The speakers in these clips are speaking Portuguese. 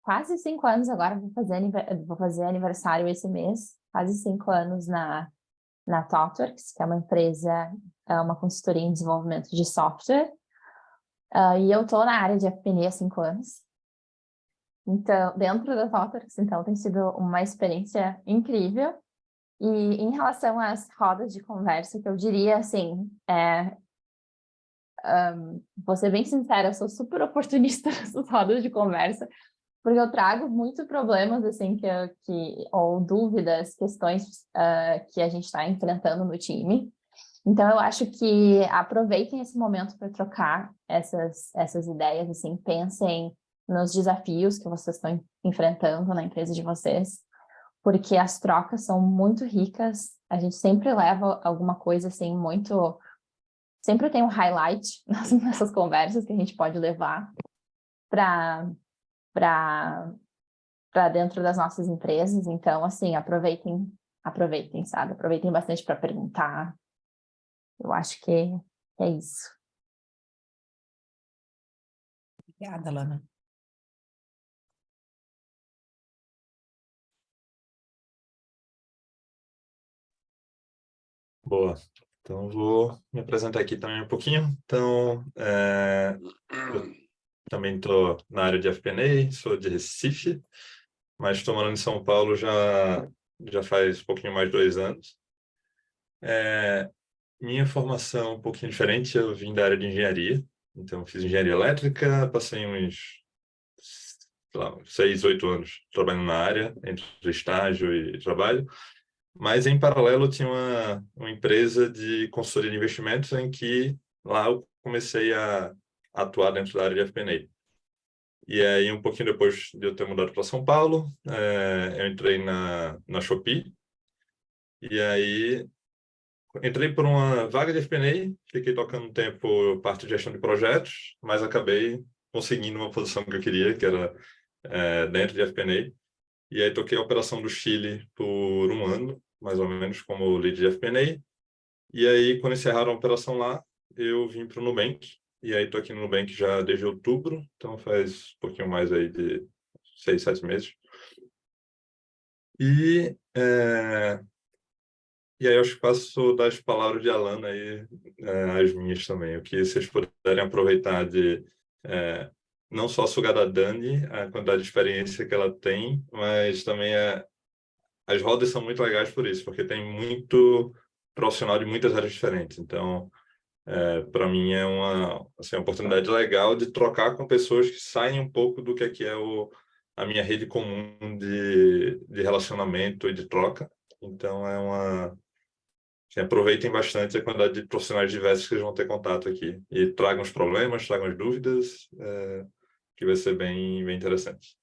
quase 5 anos agora, vou fazer aniversário esse mês, quase 5 anos na ThoughtWorks, que é uma empresa, uma consultoria em desenvolvimento de software, e eu estou na área de FP&A há 5 anos. Então, dentro da ThoughtWorks, então, tem sido uma experiência incrível. E em relação às rodas de conversa, que eu diria, assim, vou ser bem sincera, eu sou super oportunista nessas rodas de conversa, porque eu trago muitos problemas, assim, ou dúvidas, questões que a gente está enfrentando no time. Então, eu acho que aproveitem esse momento para trocar essas ideias, assim, pensem nos desafios que vocês estão enfrentando na empresa de vocês, porque as trocas são muito ricas, a gente sempre leva alguma coisa, assim, muito... Sempre tem um highlight nessas conversas que a gente pode levar para dentro das nossas empresas. Então, assim, aproveitem, sabe? Aproveitem bastante para perguntar. Eu acho que é isso. Obrigada, Lana. Boa. Então, vou me apresentar aqui também um pouquinho. Então, eu também estou na área de FP&A, sou de Recife, mas estou morando em São Paulo já faz um pouquinho mais de 2 anos. Minha formação é um pouquinho diferente, eu vim da área de engenharia, então fiz engenharia elétrica, passei uns, sei lá, 6, 8 anos trabalhando na área, entre estágio e trabalho. Mas, em paralelo, eu tinha uma empresa de consultoria de investimentos em que lá eu comecei a atuar dentro da área de FP&A. E aí, um pouquinho depois de eu ter mudado para São Paulo, eu entrei na Shopee. E aí, entrei por uma vaga de FP&A, fiquei tocando um tempo parte de gestão de projetos, mas acabei conseguindo uma posição que eu queria, que era dentro de FP&A. E aí toquei a operação do Chile por 1 ano, mais ou menos, como lead de FP&A. E aí, quando encerraram a operação lá, eu vim para o Nubank. E aí, estou aqui no Nubank já desde outubro, então faz um pouquinho mais aí de 6, 7 meses. E, e aí, eu acho que passo das palavras de Alana aí, as minhas também. O que vocês puderem aproveitar de não só sugar da Dani, a quantidade de experiência que ela tem, mas também as rodas são muito legais por isso, porque tem muito profissional de muitas áreas diferentes. Então, para mim é uma oportunidade legal de trocar com pessoas que saem um pouco do que é a minha rede comum de relacionamento e de troca. Então, aproveitem bastante a quantidade de profissionais diversos que vocês vão ter contato aqui. E tragam os problemas, tragam as dúvidas, que vai ser bem, bem interessante.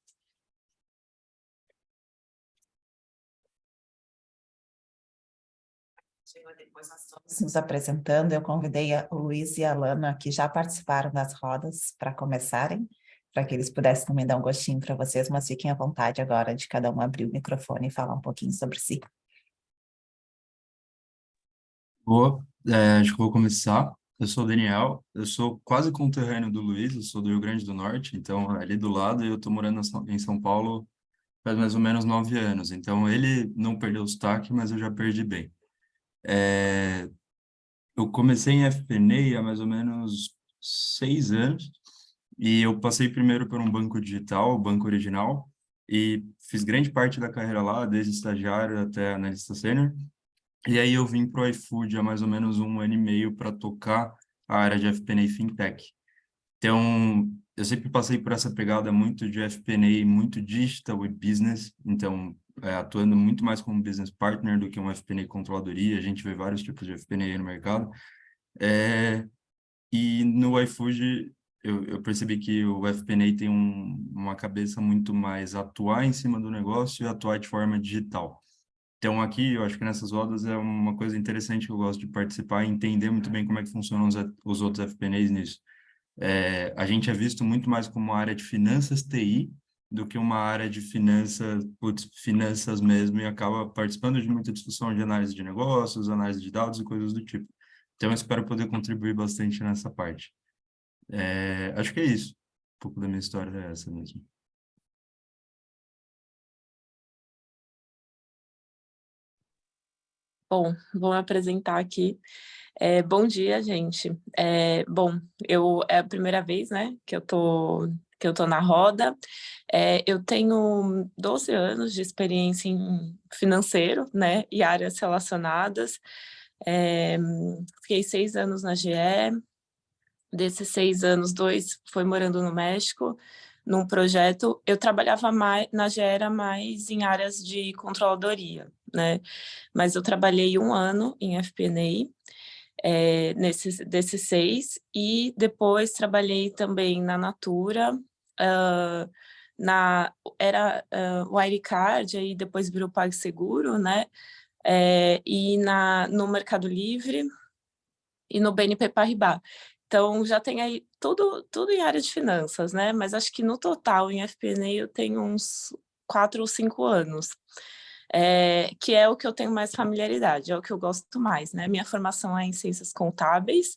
Depois nós estamos nos apresentando, eu convidei o Luiz e a Lana, que já participaram das rodas, para começarem, para que eles pudessem também dar um gostinho para vocês, mas fiquem à vontade agora de cada um abrir o microfone e falar um pouquinho sobre si. Boa, acho que vou começar. Eu sou o Daniel, eu sou quase conterrâneo do Luiz, eu sou do Rio Grande do Norte, então ali do lado, e eu estou morando em São Paulo faz mais ou menos 9 anos. Então ele não perdeu o sotaque, mas eu já perdi bem. Eu comecei em FP&A há mais ou menos 6 anos, e eu passei primeiro por um banco digital, o Banco Original, e fiz grande parte da carreira lá, desde estagiário até analista sênior. E aí eu vim para o iFood há mais ou menos 1 ano e meio para tocar a área de FP&A e Fintech. Então, eu sempre passei por essa pegada muito de FP&A, muito digital e business, então, atuando muito mais como business partner do que um FP&A controladoria, a gente vê vários tipos de FP&A no mercado. E no iFood, eu percebi que o FP&A tem uma cabeça muito mais atuar em cima do negócio e atuar de forma digital. Então, aqui, eu acho que nessas rodas é uma coisa interessante que eu gosto de participar e entender muito bem como é que funcionam os outros FP&As nisso. A gente é visto muito mais como uma área de finanças TI do que uma área de finanças mesmo, e acaba participando de muita discussão de análise de negócios, análise de dados e coisas do tipo. Então, eu espero poder contribuir bastante nessa parte. Acho que é isso. Um pouco da minha história é essa mesmo. Bom, vou me apresentar aqui. Bom dia, gente. Bom, é a primeira vez, né, que eu tô na roda. Eu tenho 12 anos de experiência em financeiro, né, e áreas relacionadas. Fiquei 6 anos na GE. Desses 6 anos, 2 foi morando no México, num projeto. Eu trabalhava mais na GE, era mais em áreas de controladoria, né? Mas eu trabalhei 1 ano em FP&A, desses 6, e depois trabalhei também na Natura, era Wirecard, aí depois virou PagSeguro, né? E no Mercado Livre e no BNP Paribas. Então, já tem aí tudo em área de finanças, né? Mas acho que no total, em FP&A, eu tenho uns 4 ou 5 anos, que é o que eu tenho mais familiaridade, é o que eu gosto mais, né? Minha formação é em ciências contábeis,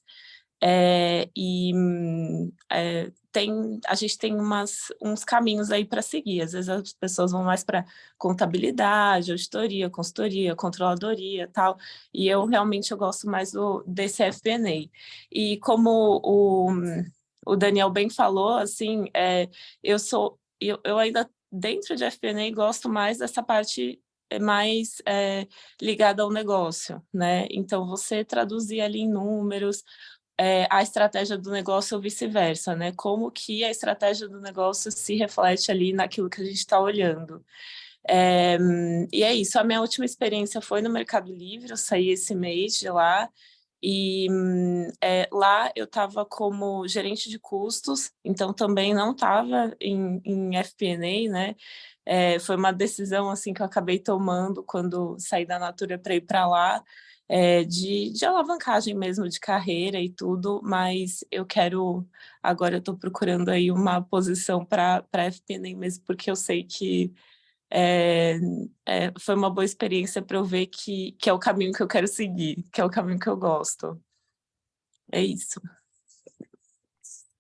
a gente tem uns caminhos aí para seguir. Às vezes as pessoas vão mais para contabilidade, auditoria, consultoria, controladoria, tal, e eu realmente gosto mais desse FP&A. E como o Daniel bem falou, assim, eu ainda dentro de FP&A gosto mais dessa parte mais ligada ao negócio, né? Então, você traduzir ali em números, a estratégia do negócio ou vice-versa, né? Como que a estratégia do negócio se reflete ali naquilo que a gente está olhando. E é isso, a minha última experiência foi no Mercado Livre, eu saí esse mês de lá, e lá eu estava como gerente de custos, então também não estava em FP&A, né? Foi uma decisão assim que eu acabei tomando quando saí da Natura para ir para lá, de alavancagem mesmo de carreira e tudo, mas agora eu estou procurando aí uma posição para FP&A mesmo, porque eu sei que foi uma boa experiência para eu ver que é o caminho que eu quero seguir, que é o caminho que eu gosto. É isso.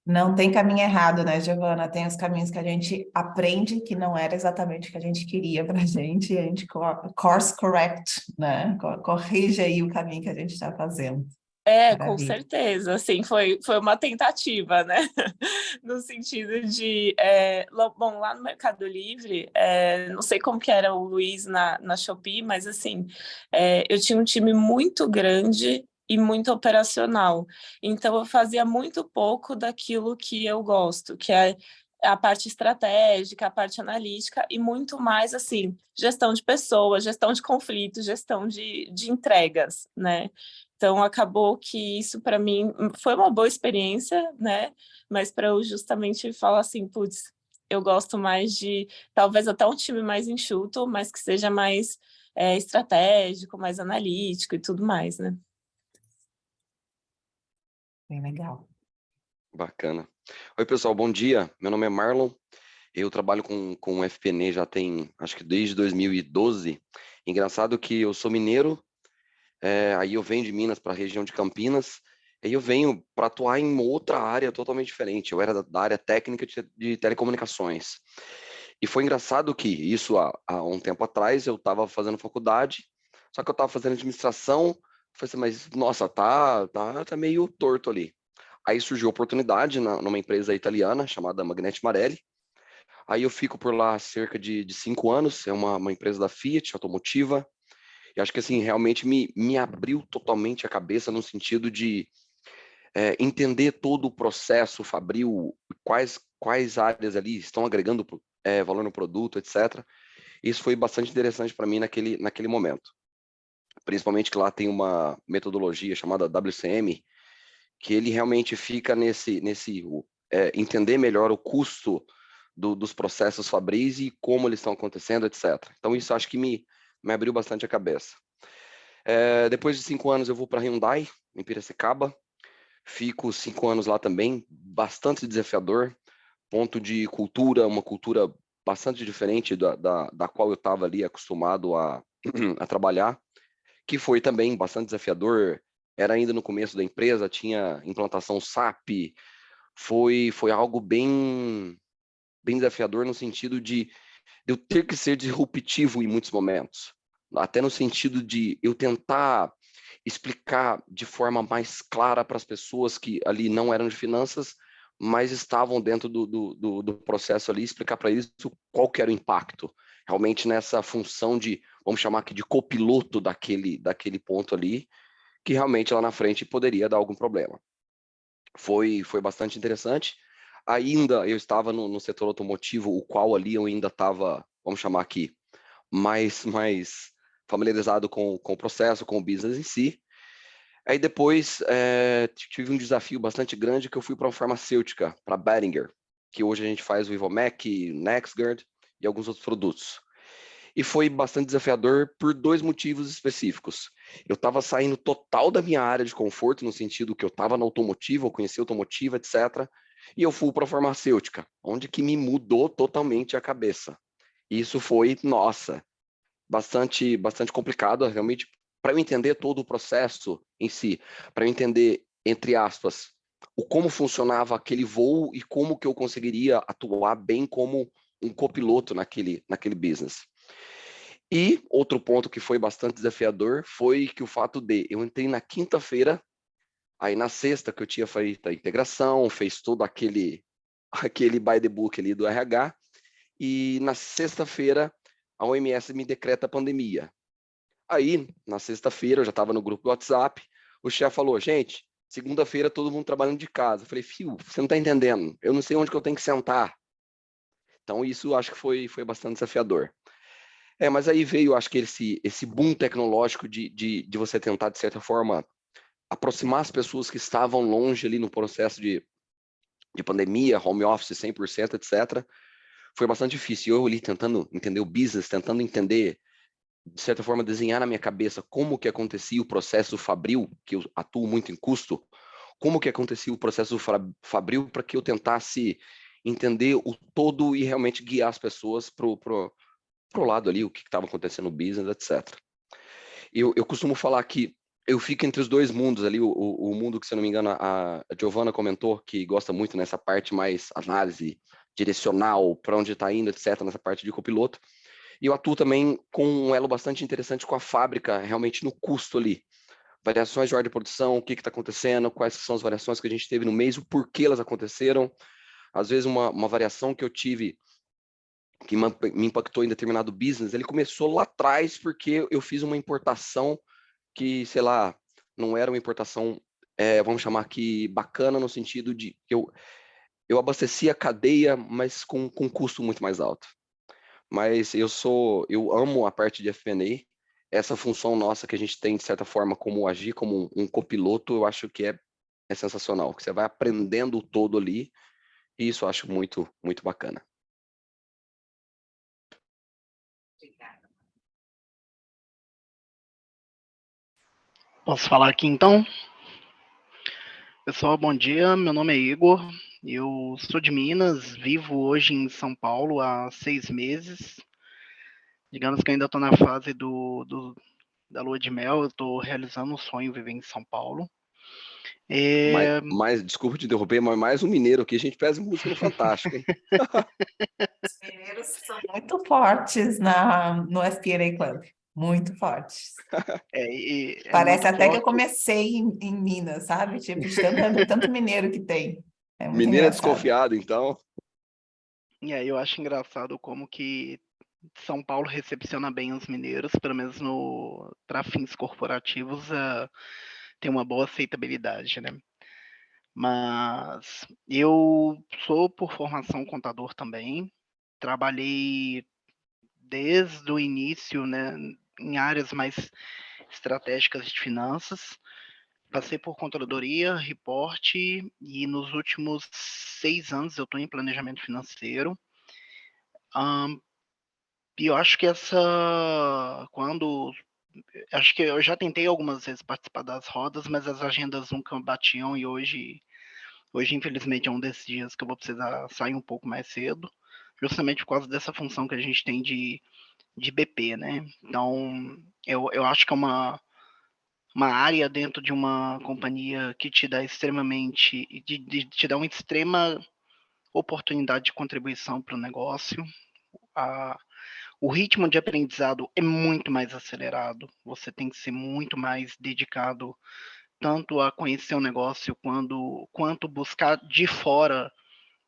Não tem caminho errado, né, Giovana? Tem os caminhos que a gente aprende que não era exatamente o que a gente queria para a gente, e a gente course correct, né? Corrige aí o caminho que a gente está fazendo. Com Maravilha. certeza, assim, foi uma tentativa, né? No sentido de, bom, lá no Mercado Livre, não sei como que era o Luiz na Shopee, mas assim, eu tinha um time muito grande e muito operacional, então eu fazia muito pouco daquilo que eu gosto, que é a parte estratégica, a parte analítica, e muito mais, assim, gestão de pessoas, gestão de conflitos, gestão de entregas, né? Então, acabou que isso, para mim, foi uma boa experiência, né? Mas para eu justamente falar assim, putz, eu gosto mais de, talvez até um time mais enxuto, mas que seja mais estratégico, mais analítico e tudo mais, né? Bem legal. Bacana. Oi, pessoal, bom dia. Meu nome é Marlon. Eu trabalho com FP&A já tem, acho que desde 2012. Engraçado que eu sou mineiro, aí eu venho de Minas para a região de Campinas, aí eu venho para atuar em outra área totalmente diferente. Eu era da área técnica de telecomunicações. E foi engraçado que isso, há um tempo atrás, eu estava fazendo faculdade, só que eu estava fazendo administração, falei assim, mas, nossa, tá meio torto ali. Aí surgiu a oportunidade numa empresa italiana chamada Magneti Marelli. Aí eu fico por lá cerca de 5 anos, é uma empresa da Fiat, automotiva, e acho que assim, realmente me abriu totalmente a cabeça no sentido de entender todo o processo fabril, quais áreas ali estão agregando valor no produto, etc. Isso foi bastante interessante para mim naquele momento. Principalmente que lá tem uma metodologia chamada WCM, que ele realmente fica entender melhor o custo dos processos fabris e como eles estão acontecendo, etc. Então, isso acho que me abriu bastante a cabeça. Depois de 5 anos, eu vou para a Hyundai, em Piracicaba. Fico 5 anos lá também, bastante desafiador, ponto de cultura, uma cultura bastante diferente da qual eu estava ali acostumado a trabalhar, que foi também bastante desafiador. Era ainda no começo da empresa, tinha implantação SAP, foi algo bem desafiador no sentido de eu ter que ser disruptivo em muitos momentos, até no sentido de eu tentar explicar de forma mais clara para as pessoas que ali não eram de finanças, mas estavam dentro do processo ali, explicar para eles qual que era o impacto, realmente nessa função de, vamos chamar aqui de copiloto daquele ponto ali, que realmente lá na frente poderia dar algum problema. Foi bastante interessante. Ainda eu estava no setor automotivo, o qual ali eu ainda estava, vamos chamar aqui, mais familiarizado com o processo, com o business em si. Aí depois tive um desafio bastante grande que eu fui para uma farmacêutica, para a Boehringer, que hoje a gente faz o Ivomec, NexGard e alguns outros produtos. E foi bastante desafiador por 2 motivos específicos. Eu estava saindo total da minha área de conforto, no sentido que eu estava na automotiva, eu conhecia automotiva, etc. E eu fui para a farmacêutica, onde que me mudou totalmente a cabeça. E isso foi, nossa, bastante complicado, realmente, para eu entender todo o processo em si, para eu entender, entre aspas, como funcionava aquele voo e como que eu conseguiria atuar bem como um copiloto naquele business. E outro ponto que foi bastante desafiador foi que o fato de eu entrei na quinta-feira, aí na sexta que eu tinha feito a integração, fez todo aquele by the book ali do RH, e na sexta-feira a OMS me decreta a pandemia. Aí, na sexta-feira, eu já estava no grupo do WhatsApp, o chefe falou, gente, segunda-feira todo mundo trabalhando de casa. Eu falei, fio, você não está entendendo, eu não sei onde que eu tenho que sentar. Então isso acho que foi bastante desafiador. Mas aí veio, acho que esse boom tecnológico de você tentar, de certa forma, aproximar as pessoas que estavam longe ali no processo de pandemia, home office 100%, etc. Foi bastante difícil. Eu ali tentando entender o business, tentando entender, de certa forma, desenhar na minha cabeça como que acontecia o processo fabril, que eu atuo muito em custo, como que acontecia o processo fabril para que eu tentasse entender o todo e realmente guiar as pessoas pro lado ali, o que estava acontecendo no business, etc. Eu costumo falar que eu fico entre os 2 mundos ali, o mundo que, se eu não me engano, a Giovana comentou, que gosta muito nessa parte mais análise direcional, para onde está indo, etc., nessa parte de copiloto. E eu atuo também com um elo bastante interessante com a fábrica, realmente no custo ali. Variações de ordem de produção, o que está acontecendo, quais são as variações que a gente teve no mês, o porquê elas aconteceram. Às vezes uma variação que eu tive que me impactou em determinado business, ele começou lá atrás porque eu fiz uma importação que, sei lá, não era uma importação, vamos chamar aqui, bacana no sentido de que eu abasteci a cadeia, mas com custo muito mais alto. Mas eu amo a parte de FP&A, essa função nossa que a gente tem, de certa forma, como agir como um copiloto, eu acho que é sensacional, que você vai aprendendo o todo ali, e isso eu acho muito, muito bacana. Posso falar aqui então? Pessoal, bom dia. Meu nome é Igor. Eu sou de Minas, vivo hoje em São Paulo há 6 meses. Digamos que ainda estou na fase da lua de mel, eu estou realizando um sonho viver em São Paulo. Mas, desculpa te interromper, mas mais um mineiro aqui, a gente faz música no Fantástico, hein? Os mineiros são muito fortes no FP&A Club, muito fortes. Parece até que eu comecei em Minas, sabe? Tipo, de tanto mineiro que tem. É muito Mineiro é engraçado. desconfiado, então. E aí eu acho engraçado como que São Paulo recepciona bem os mineiros, pelo menos para fins corporativos, tem uma boa aceitabilidade, né? Mas eu sou, por formação, contador também. Trabalhei desde o início, né, em áreas mais estratégicas de finanças. Passei por controladoria, reporte, e nos últimos 6 anos eu estou em planejamento financeiro. E eu acho que acho que eu já tentei algumas vezes participar das rodas, mas as agendas nunca batiam, e hoje infelizmente é um desses dias que eu vou precisar sair um pouco mais cedo, justamente por causa dessa função que a gente tem de BP, né? Então, eu acho que é uma área dentro de uma companhia que te dá te dá uma extrema oportunidade de contribuição para o negócio. o ritmo de aprendizado é muito mais acelerado. Você tem que ser muito mais dedicado tanto a conhecer o negócio quanto buscar de fora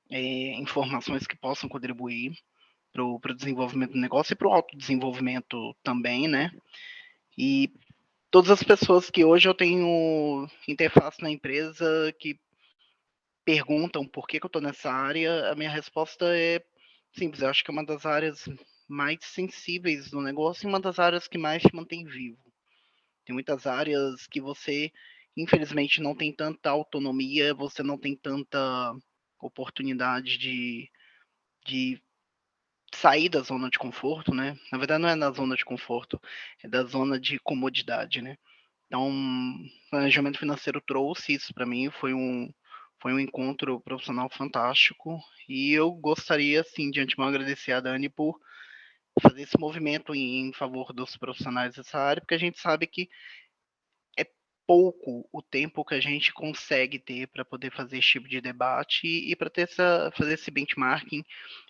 informações que possam contribuir para o desenvolvimento do negócio e para o autodesenvolvimento também, né? E todas as pessoas que hoje eu tenho interface na empresa que perguntam por que eu estou nessa área, a minha resposta é simples. Eu acho que é uma das áreas mais sensíveis do negócio e uma das áreas que mais te mantém vivo. Tem muitas áreas que você, infelizmente, não tem tanta autonomia, você não tem tanta oportunidade de sair da zona de conforto, né? Na verdade, não é na zona de conforto, é da zona de comodidade, né? Então, o planejamento financeiro trouxe isso para mim, foi um encontro profissional fantástico, e eu gostaria, assim, de antemão agradecer a Dani por fazer esse movimento em favor dos profissionais dessa área, porque a gente sabe que é pouco o tempo que a gente consegue ter para poder fazer esse tipo de debate e para fazer esse benchmarking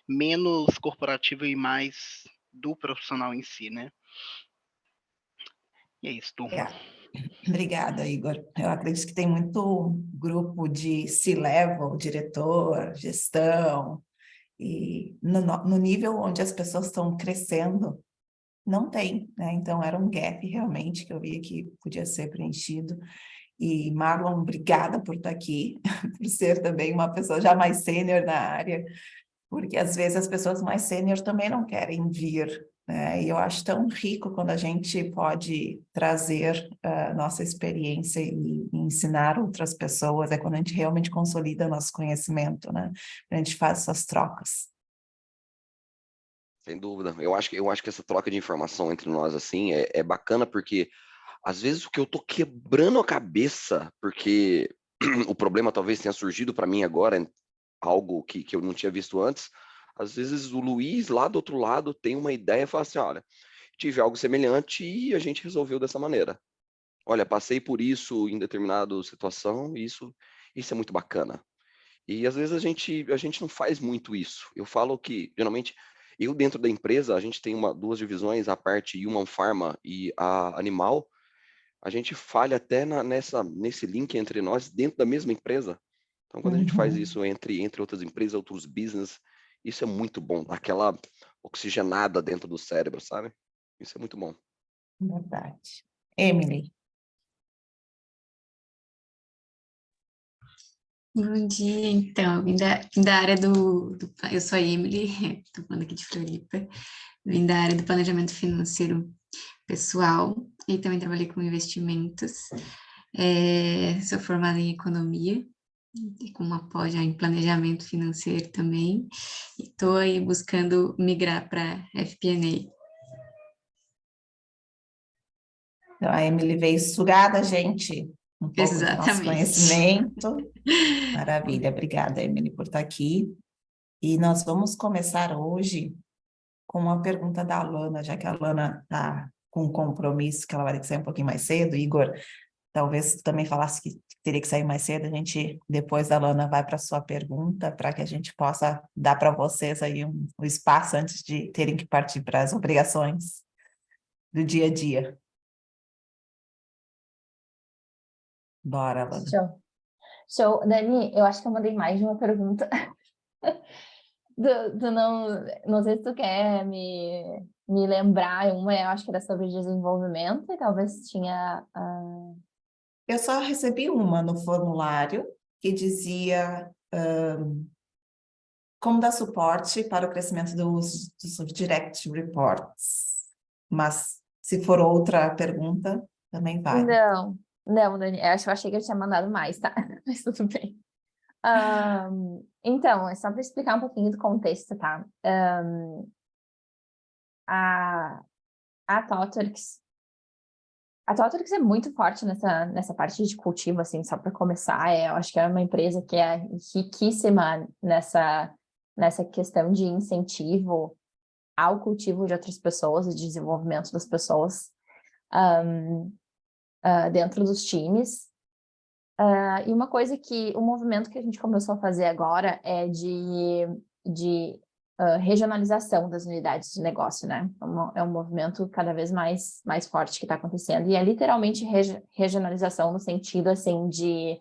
menos corporativo e mais do profissional em si, né? E é isso, turma. Obrigada, Igor. Eu acredito que tem muito grupo de C-level, diretor, gestão, e no nível onde as pessoas estão crescendo, não tem, né? Então, era um gap realmente que eu via que podia ser preenchido. E, Marlon, obrigada por estar aqui, por ser também uma pessoa já mais sênior na área, porque às vezes as pessoas mais sênior também não querem vir, né? E eu acho tão rico quando a gente pode trazer nossa experiência e ensinar outras pessoas, é quando a gente realmente consolida nosso conhecimento, né? A gente faz essas trocas. Sem dúvida. Eu acho que essa troca de informação entre nós, assim, é bacana, porque às vezes o que eu tô quebrando a cabeça, porque o problema talvez tenha surgido para mim agora, algo que eu não tinha visto antes, às vezes o Luiz, lá do outro lado, tem uma ideia e fala assim, olha, tive algo semelhante e a gente resolveu dessa maneira. Olha, passei por isso em determinada situação, e isso é muito bacana. E às vezes a gente não faz muito isso. Eu falo que, geralmente, eu dentro da empresa, a gente tem duas divisões, a parte Human Pharma e a Animal. A gente falha até nesse link entre nós dentro da mesma empresa. Então, quando a gente faz isso entre outras empresas, outros business, isso é muito bom, dá aquela oxigenada dentro do cérebro, sabe? Isso é muito bom. Verdade. Emily. Bom dia, então, vim da área eu sou a Emily, estou falando aqui de Floripa, vim da área do planejamento financeiro pessoal e também trabalhei com investimentos, sou formada em economia e com uma pós já em planejamento financeiro também, e estou aí buscando migrar para FP&A. Então, a Emily veio sugar da gente um pouco do nosso Exatamente. conhecimento. Maravilha, obrigada, Emily, por estar aqui. E nós vamos começar hoje com uma pergunta da Alana, já que a Alana está com um compromisso, que ela vai ter que sair um pouquinho mais cedo. Igor, talvez tu também falasse que teria que sair mais cedo. A gente, depois da Alana, vai para a sua pergunta, para que a gente possa dar para vocês aí um espaço antes de terem que partir para as obrigações do dia a dia. Bora, Alana. Show. Dani, eu acho que eu mandei mais de uma pergunta. Não sei se tu quer me lembrar. Uma eu acho que era sobre desenvolvimento e talvez tinha... Eu só recebi uma no formulário que dizia como dar suporte para o crescimento dos direct reports. Mas se for outra pergunta, também vale. Não, Dani, eu achei que eu tinha mandado mais, tá? Mas tudo bem. Então, é só para explicar um pouquinho do contexto, tá? A ThoughtWorks é muito forte nessa parte de cultivo, assim, só para começar. Eu acho que é uma empresa que é riquíssima nessa questão de incentivo ao cultivo de outras pessoas e de desenvolvimento das pessoas dentro dos times. E uma coisa que o movimento que a gente começou a fazer agora é de regionalização das unidades de negócio, né? É um movimento cada vez mais forte que está acontecendo, e é literalmente regionalização no sentido, assim, de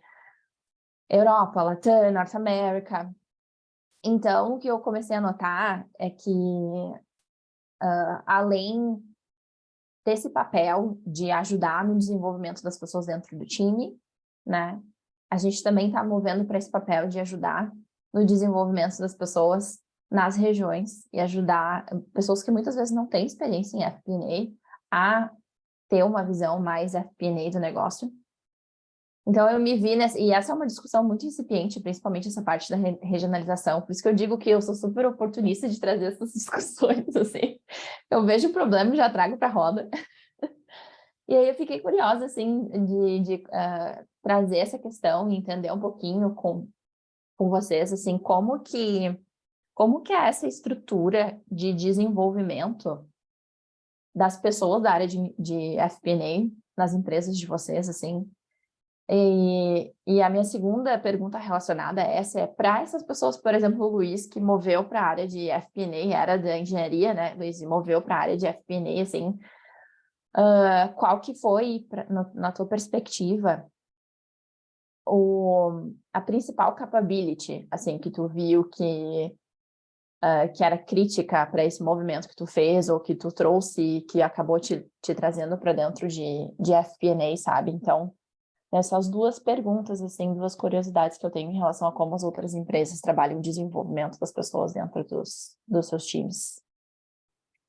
Europa, Latam, Norte América. Então, o que eu comecei a notar é que, além desse papel de ajudar no desenvolvimento das pessoas dentro do time, né, a gente também está movendo para esse papel de ajudar no desenvolvimento das pessoas nas regiões e ajudar pessoas que muitas vezes não têm experiência em FP&A a ter uma visão mais FP&A do negócio. Então, eu me vi nessa... E essa é uma discussão muito incipiente, principalmente essa parte da regionalização. Por isso que eu digo que eu sou super oportunista de trazer essas discussões, assim. Eu vejo o problema e já trago para a roda. E aí eu fiquei curiosa, assim, de trazer essa questão e entender um pouquinho com vocês, assim, como que é essa estrutura de desenvolvimento das pessoas da área de FP&A nas empresas de vocês, assim. E a minha segunda pergunta relacionada a essa é para essas pessoas, por exemplo, o Luiz, que moveu para a área de FP&A, era da engenharia, né, Luiz, e moveu para a área de FP&A, assim, qual que foi, na tua perspectiva, a principal capability, assim, que tu viu que era crítica para esse movimento que tu fez, ou que tu trouxe, que acabou te trazendo para dentro de FP&A, sabe? Então, essas duas perguntas, assim, duas curiosidades que eu tenho em relação a como as outras empresas trabalham o desenvolvimento das pessoas dentro dos seus times.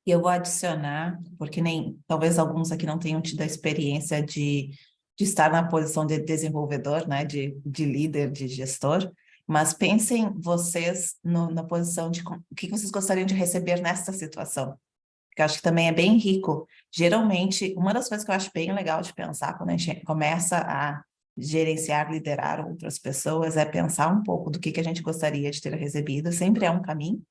E eu vou adicionar, porque talvez alguns aqui não tenham tido a experiência de estar na posição de desenvolvedor, né, de líder, de gestor, mas pensem vocês na posição de o que vocês gostariam de receber nessa situação. Que eu acho que também é bem rico. Geralmente, uma das coisas que eu acho bem legal de pensar quando a gente começa a gerenciar, liderar outras pessoas, é pensar um pouco do que a gente gostaria de ter recebido. Sempre é um caminho.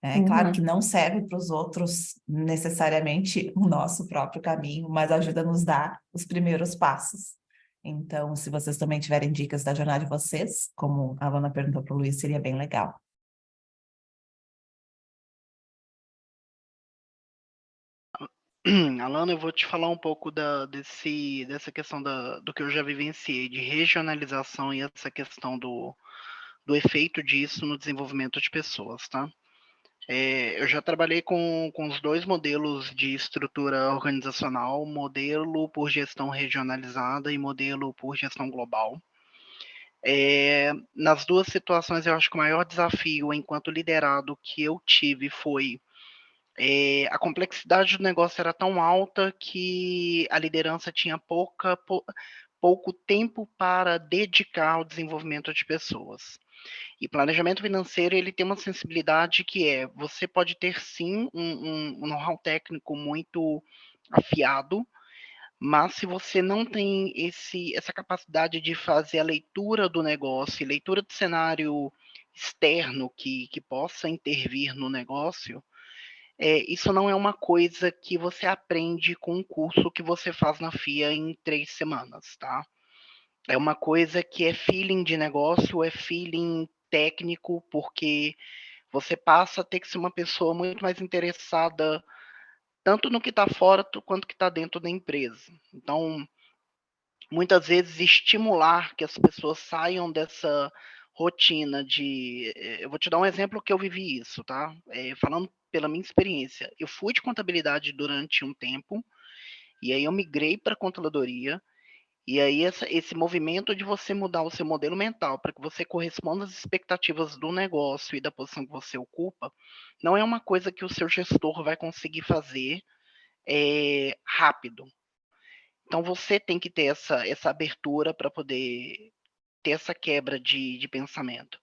É claro que não serve para os outros necessariamente o nosso próprio caminho, mas ajuda a nos dar os primeiros passos. Então, se vocês também tiverem dicas da jornada de vocês, como a Alana perguntou para o Luiz, seria bem legal. Alana, eu vou te falar um pouco dessa questão do que eu já vivenciei, de regionalização e essa questão do efeito disso no desenvolvimento de pessoas, tá? Eu já trabalhei com os dois modelos de estrutura organizacional, modelo por gestão regionalizada e modelo por gestão global. Nas duas situações, eu acho que o maior desafio enquanto liderado que eu tive foi a complexidade do negócio era tão alta que a liderança tinha pouco tempo para dedicar ao desenvolvimento de pessoas. E planejamento financeiro, ele tem uma sensibilidade que você pode ter sim um know-how técnico muito afiado, mas se você não tem essa capacidade de fazer a leitura do negócio, leitura do cenário externo que possa intervir no negócio, isso não é uma coisa que você aprende com um curso que você faz na FIA em 3 semanas, tá? É uma coisa que é feeling de negócio, é feeling técnico, porque você passa a ter que ser uma pessoa muito mais interessada tanto no que está fora quanto que está dentro da empresa. Então, muitas vezes estimular que as pessoas saiam dessa rotina de... Eu vou te dar um exemplo que eu vivi isso, tá? Falando pela minha experiência. Eu fui de contabilidade durante um tempo, e aí eu migrei para controladoria, e aí esse movimento de você mudar o seu modelo mental para que você corresponda às expectativas do negócio e da posição que você ocupa, não é uma coisa que o seu gestor vai conseguir fazer rápido. Então você tem que ter essa abertura para poder ter essa quebra de pensamento.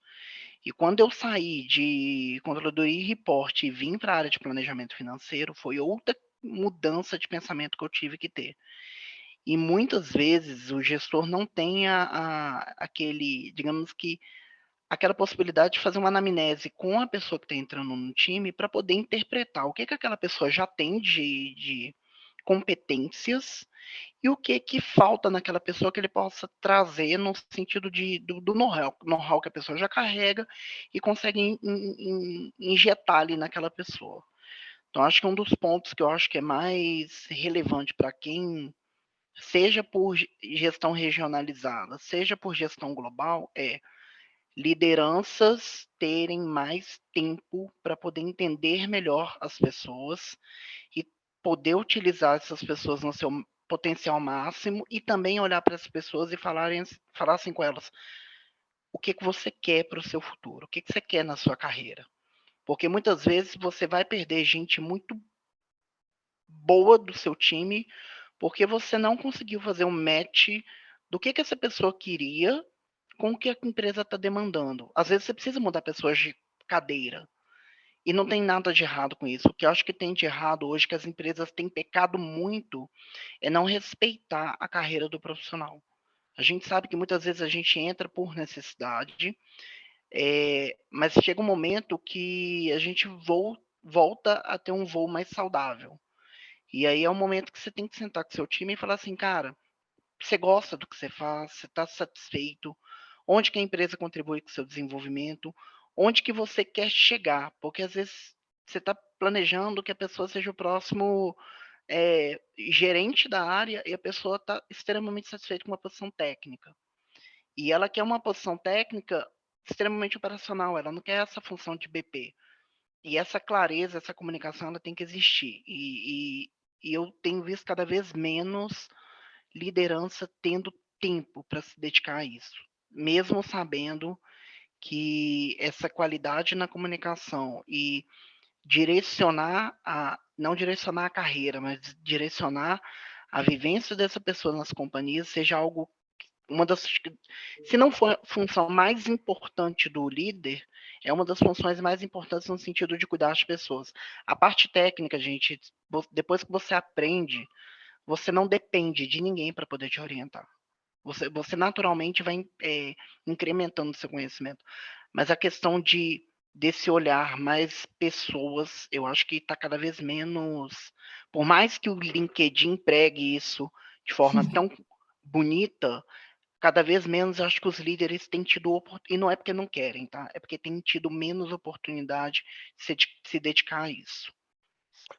E quando eu saí de controladoria e reporte e vim para a área de planejamento financeiro, foi outra mudança de pensamento que eu tive que ter. E muitas vezes o gestor não tem aquele, digamos que, aquela possibilidade de fazer uma anamnese com a pessoa que está entrando no time para poder interpretar o que aquela pessoa já tem de competências e o que falta naquela pessoa que ele possa trazer no sentido do know-how que a pessoa já carrega e consegue injetar ali naquela pessoa. Então, acho que um dos pontos que eu acho que é mais relevante para quem, seja por gestão regionalizada, seja por gestão global, é lideranças terem mais tempo para poder entender melhor as pessoas e poder utilizar essas pessoas no seu potencial máximo e também olhar para as pessoas e falar assim com elas: o que você quer para o seu futuro? O que você quer na sua carreira? Porque muitas vezes você vai perder gente muito boa do seu time porque você não conseguiu fazer um match do que essa pessoa queria com o que a empresa está demandando. Às vezes você precisa mudar pessoas de cadeira. E não tem nada de errado com isso. O que eu acho que tem de errado hoje, que as empresas têm pecado muito, é não respeitar a carreira do profissional. A gente sabe que muitas vezes a gente entra por necessidade, mas chega um momento que a gente volta a ter um voo mais saudável. E aí é um momento que você tem que sentar com seu time e falar assim, cara, você gosta do que você faz, você está satisfeito, onde que a empresa contribui com o seu desenvolvimento, onde que você quer chegar, porque às vezes você está planejando que a pessoa seja o próximo gerente da área e a pessoa está extremamente satisfeita com uma posição técnica. E ela quer uma posição técnica extremamente operacional, ela não quer essa função de BP. E essa clareza, essa comunicação, ela tem que existir. E eu tenho visto cada vez menos liderança tendo tempo para se dedicar a isso, mesmo sabendo que essa qualidade na comunicação e não direcionar a carreira, mas direcionar a vivência dessa pessoa nas companhias seja algo, se não for a função mais importante do líder, é uma das funções mais importantes no sentido de cuidar das pessoas. A parte técnica, gente, depois que você aprende, você não depende de ninguém para poder te orientar. Você naturalmente vai incrementando seu conhecimento. Mas a questão desse olhar mais pessoas, eu acho que está cada vez menos. Por mais que o LinkedIn pregue isso de forma tão bonita, cada vez menos eu acho que os líderes têm tido e não é porque não querem, tá? É porque têm tido menos oportunidade de se dedicar a isso.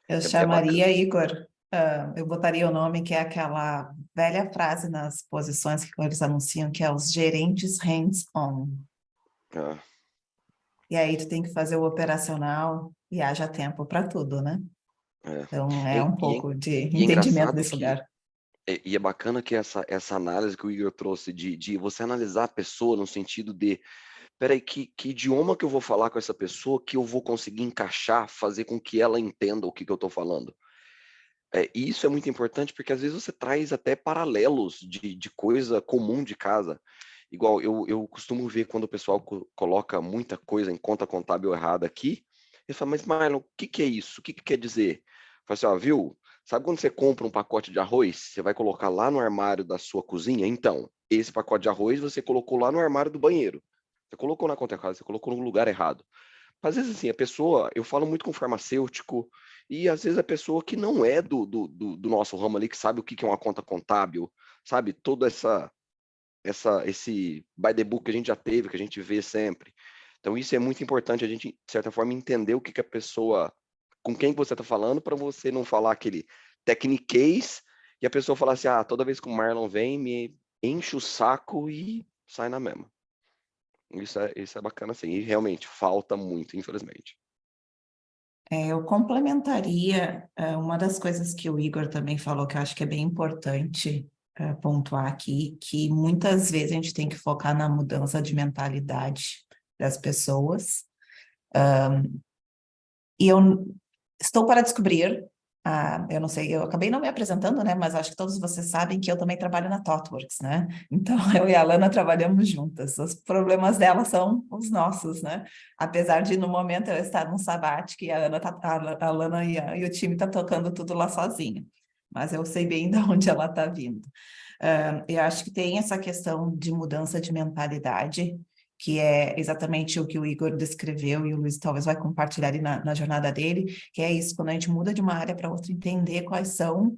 Eu chamaria, Igor, eu botaria o nome que é aquela velha frase nas posições que eles anunciam, que é os gerentes hands-on. E aí tu tem que fazer o operacional e haja tempo para tudo, né? Então é um pouco de entendimento desse lugar. E é bacana que essa análise que o Igor trouxe de você analisar a pessoa no sentido de, peraí, que idioma que eu vou falar com essa pessoa que eu vou conseguir encaixar, fazer com que ela entenda o que eu estou falando. E isso é muito importante porque às vezes você traz até paralelos de coisa comum de casa. Igual eu costumo ver quando o pessoal coloca muita coisa em conta contábil errada aqui, eles falam, mas Marlon, o que é isso? O que quer dizer? Fala assim, ó, viu? Sabe quando você compra um pacote de arroz, você vai colocar lá no armário da sua cozinha? Então, esse pacote de arroz você colocou lá no armário do banheiro. Você colocou na conta errada, você colocou no lugar errado. Às vezes, assim, a pessoa, eu falo muito com farmacêutico, e às vezes a pessoa que não é do nosso ramo ali, que sabe o que é uma conta contábil, sabe? Todo esse by the book que a gente já teve, que a gente vê sempre. Então, isso é muito importante, a gente, de certa forma, entender o que a pessoa, com quem você está falando, para você não falar aquele tecniquez, e a pessoa falar assim, toda vez que o Marlon vem, me enche o saco e sai na mesma. Isso é bacana, assim, e realmente falta muito, infelizmente. Eu complementaria uma das coisas que o Igor também falou, que eu acho que é bem importante pontuar aqui, que muitas vezes a gente tem que focar na mudança de mentalidade das pessoas. E eu estou para descobrir, eu não sei, eu acabei não me apresentando, né? Mas acho que todos vocês sabem que eu também trabalho na ThoughtWorks, né? Então, eu e a Alana trabalhamos juntas. Os problemas dela são os nossos, né? Apesar de, no momento, eu estar num sabático e a Alana e o time tá tocando tudo lá sozinha. Mas eu sei bem de onde ela está vindo. Eu acho que tem essa questão de mudança de mentalidade, que é exatamente o que o Igor descreveu e o Luiz talvez vai compartilhar ali na jornada dele, que é isso, quando a gente muda de uma área para outra, entender quais são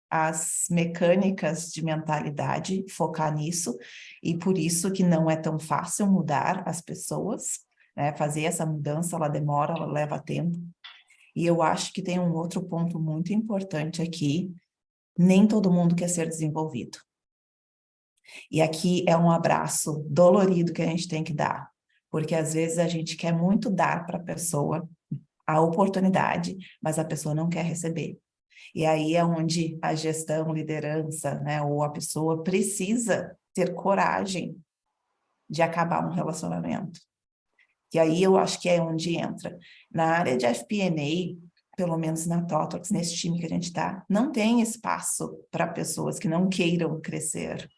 as mecânicas de mentalidade, focar nisso, e por isso que não é tão fácil mudar as pessoas, né? Fazer essa mudança, ela demora, ela leva tempo. E eu acho que tem um outro ponto muito importante aqui, nem todo mundo quer ser desenvolvido. E aqui é um abraço dolorido que a gente tem que dar, porque às vezes a gente quer muito dar para a pessoa a oportunidade, mas a pessoa não quer receber. E aí é onde a gestão, liderança, né, ou a pessoa precisa ter coragem de acabar um relacionamento. E aí eu acho que é onde entra. Na área de FP&A, pelo menos na TOTWORKS, nesse time que a gente está, não tem espaço para pessoas que não queiram crescer.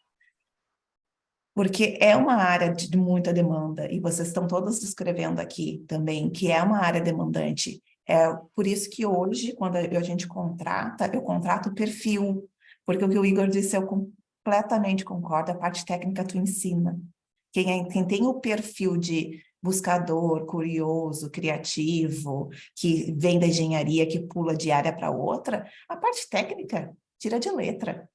Porque é uma área de muita demanda, e vocês estão todos descrevendo aqui também, que é uma área demandante. É por isso que hoje, quando a gente contrata, eu contrato o perfil, porque o que o Igor disse, eu completamente concordo, a parte técnica tu ensina. Quem tem o perfil de buscador, curioso, criativo, que vem da engenharia, que pula de área para outra, a parte técnica tira de letra.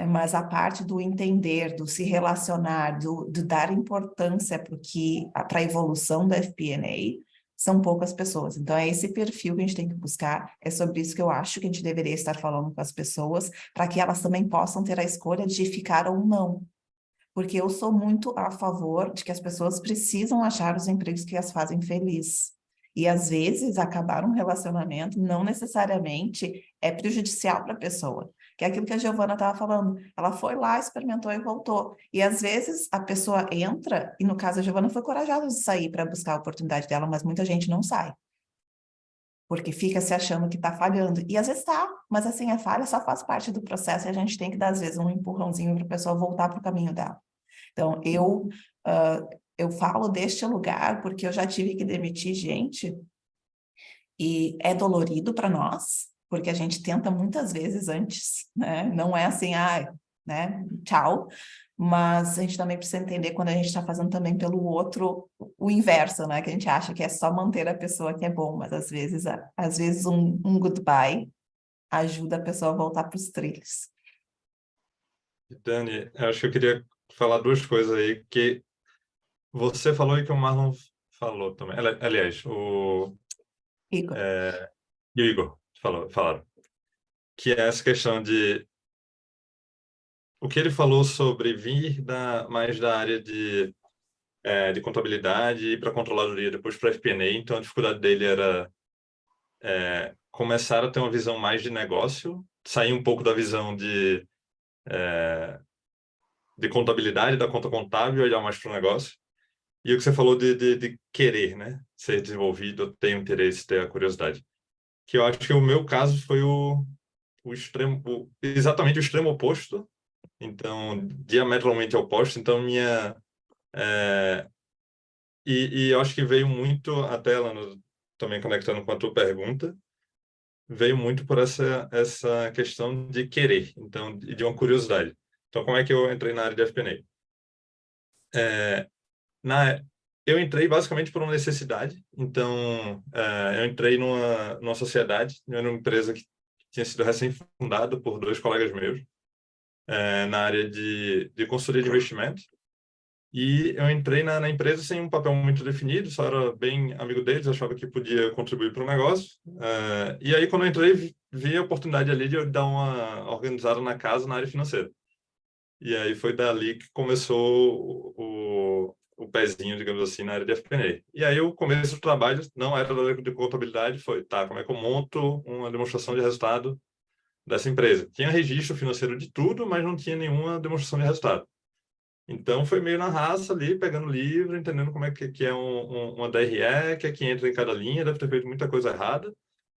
Mas a parte do entender, do se relacionar, do dar importância para a evolução da FP&A, são poucas pessoas. Então, é esse perfil que a gente tem que buscar, é sobre isso que eu acho que a gente deveria estar falando com as pessoas, para que elas também possam ter a escolha de ficar ou não. Porque eu sou muito a favor de que as pessoas precisam achar os empregos que as fazem felizes. E, às vezes, acabar um relacionamento não necessariamente é prejudicial para a pessoa. Que é aquilo que a Giovana estava falando. Ela foi lá, experimentou e voltou. E, às vezes, a pessoa entra, e no caso a Giovana foi corajosa de sair para buscar a oportunidade dela, mas muita gente não sai. Porque fica se achando que está falhando. E, às vezes, está, mas assim, a falha só faz parte do processo e a gente tem que dar, às vezes, um empurrãozinho para a pessoa voltar para o caminho dela. Então, eu falo deste lugar porque eu já tive que demitir gente e é dolorido para nós, porque a gente tenta muitas vezes antes, né? Não é assim, né? Tchau. Mas a gente também precisa entender quando a gente está fazendo também pelo outro, o inverso, né? Que a gente acha que é só manter a pessoa que é bom, mas às vezes um goodbye ajuda a pessoa a voltar para os trilhos. Dani, eu acho que eu queria falar duas coisas aí, que você falou e que o Marlon falou também. Aliás, Igor. E o Igor falaram. Que é essa questão de... O que ele falou sobre vir mais da área de contabilidade e ir para a controladoria, depois para a FP&A, então a dificuldade dele era começar a ter uma visão mais de negócio, sair um pouco da visão de contabilidade, da conta contábil, olhar mais para o negócio. E o que você falou de querer, né? Ser desenvolvido, ter o interesse, ter a curiosidade. Que eu acho que o meu caso foi exatamente o extremo oposto. Então, diametralmente oposto. Então, e eu acho que veio muito, até também conectando com a tua pergunta, veio muito por essa questão de querer, então, de uma curiosidade. Então, como é que eu entrei na área de FP&A? Eu entrei basicamente por uma necessidade. Então, eu entrei numa sociedade, numa empresa que tinha sido recém-fundada por dois colegas meus, na área de consultoria de investimento. E eu entrei na empresa sem um papel muito definido, só era bem amigo deles, achava que podia contribuir para o negócio. E aí, quando eu entrei, vi a oportunidade ali de eu dar uma organizada na casa, na área financeira. E aí foi dali que começou o pezinho, digamos assim, na área de FP&A. E aí o começo do trabalho não era da área de contabilidade, foi, como é que eu monto uma demonstração de resultado dessa empresa? Tinha registro financeiro de tudo, mas não tinha nenhuma demonstração de resultado. Então foi meio na raça ali, pegando livro, entendendo como é que é uma DRE, que é que entra em cada linha, deve ter feito muita coisa errada,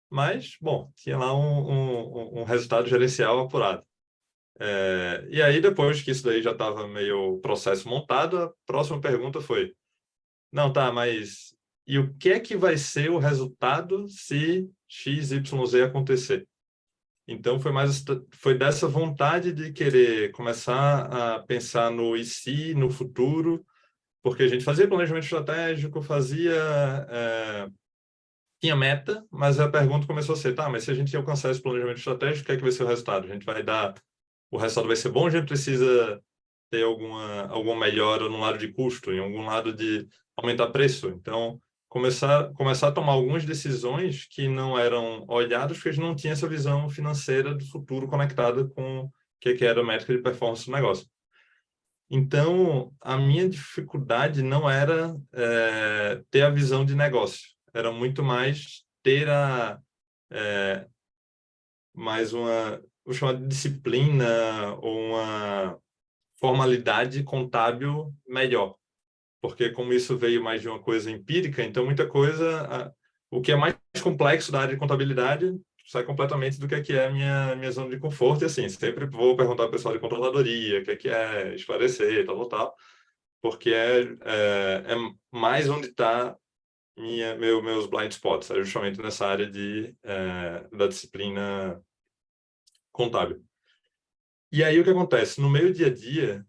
mas, bom, tinha lá um resultado gerencial apurado. E aí, depois que isso daí já estava meio processo montado, a próxima pergunta foi, não, mas e o que é que vai ser o resultado se X, Y, Z acontecer? Então, foi dessa vontade de querer começar a pensar no e se, no futuro, porque a gente fazia planejamento estratégico, fazia tinha meta, mas a pergunta começou a ser, tá, mas se a gente alcançar esse planejamento estratégico, o que é que vai ser o resultado? A gente vai dar, o resultado vai ser bom, a gente precisa ter alguma melhora no lado de custo, em algum lado de aumentar preço. Então, começar a tomar algumas decisões que não eram olhadas, porque a gente não tinha essa visão financeira do futuro conectada com o que era a métrica de performance do negócio. Então, a minha dificuldade não era ter a visão de negócio, era muito mais ter mais uma, vou chamar de disciplina ou uma formalidade contábil melhor. Porque como isso veio mais de uma coisa empírica, então muita coisa, o que é mais complexo da área de contabilidade sai completamente do que é a minha zona de conforto, e assim, sempre vou perguntar ao pessoal de controladoria, o que é esclarecer, tal, porque é mais onde está meus blind spots, é justamente nessa área da disciplina contábil. E aí o que acontece? No meio dia a dia,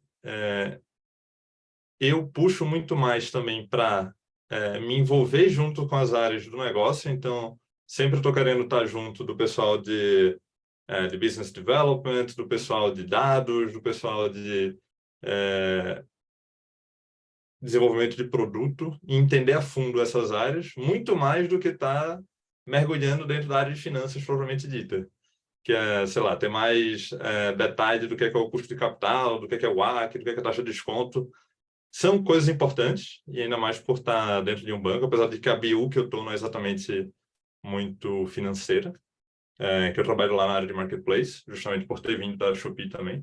eu puxo muito mais também para me envolver junto com as áreas do negócio, então sempre estou querendo estar junto do pessoal de business development, do pessoal de dados, do pessoal de desenvolvimento de produto, e entender a fundo essas áreas, muito mais do que estar mergulhando dentro da área de finanças propriamente dita, que é, sei lá, ter mais detalhe do que é o custo de capital, do que é o WACC, do que é a taxa de desconto. São coisas importantes, e ainda mais por estar dentro de um banco, apesar de que a BU que eu estou não é exatamente muito financeira, que eu trabalho lá na área de marketplace, justamente por ter vindo da Shopee também.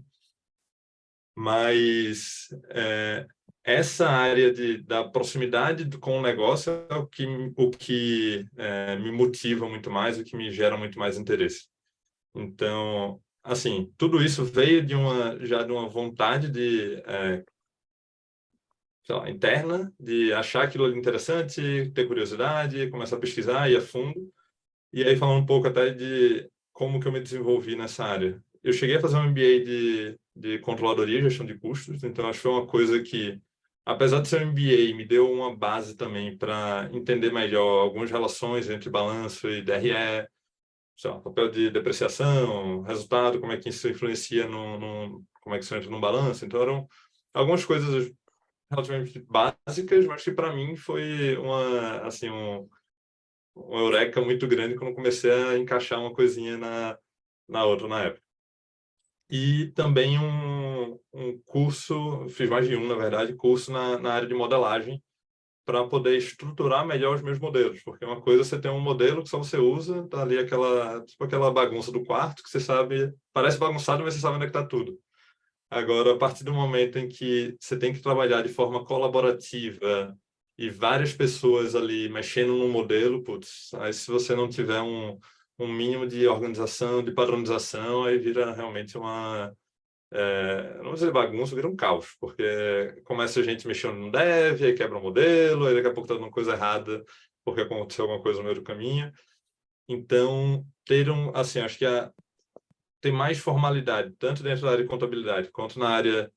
Mas essa área da proximidade com o negócio é o que me motiva muito mais, o que me gera muito mais interesse. Então, assim, tudo isso veio já de uma vontade sei lá, interna, de achar aquilo ali interessante, ter curiosidade, começar a pesquisar, ir a fundo. E aí falando um pouco até de como que eu me desenvolvi nessa área. Eu cheguei a fazer um MBA de controladoria e gestão de custos, então acho que foi uma coisa que, apesar de ser um MBA, me deu uma base também para entender melhor algumas relações entre balanço e DRE, sei lá, papel de depreciação, resultado, como é que isso influencia como é que isso entra no balanço. Então eram algumas coisas relativamente básicas, mas que para mim foi um eureka muito grande quando comecei a encaixar uma coisinha na outra na época. E também um curso, fiz mais de na verdade, curso na área de modelagem, para poder estruturar melhor os meus modelos, porque uma coisa é você tem um modelo que só você usa, tá ali aquela bagunça do quarto que você sabe, parece bagunçado, mas você sabe onde é que está tudo. Agora, a partir do momento em que você tem que trabalhar de forma colaborativa e várias pessoas ali mexendo no modelo, putz, aí se você não tiver um mínimo de organização, de padronização, aí vira realmente não vou dizer bagunça, vira um caos, porque começa a gente mexendo no dev, aí quebra o modelo, aí daqui a pouco está dando coisa errada porque aconteceu alguma coisa no meio do caminho. Então, assim, acho que tem mais formalidade, tanto dentro da área de contabilidade, quanto na área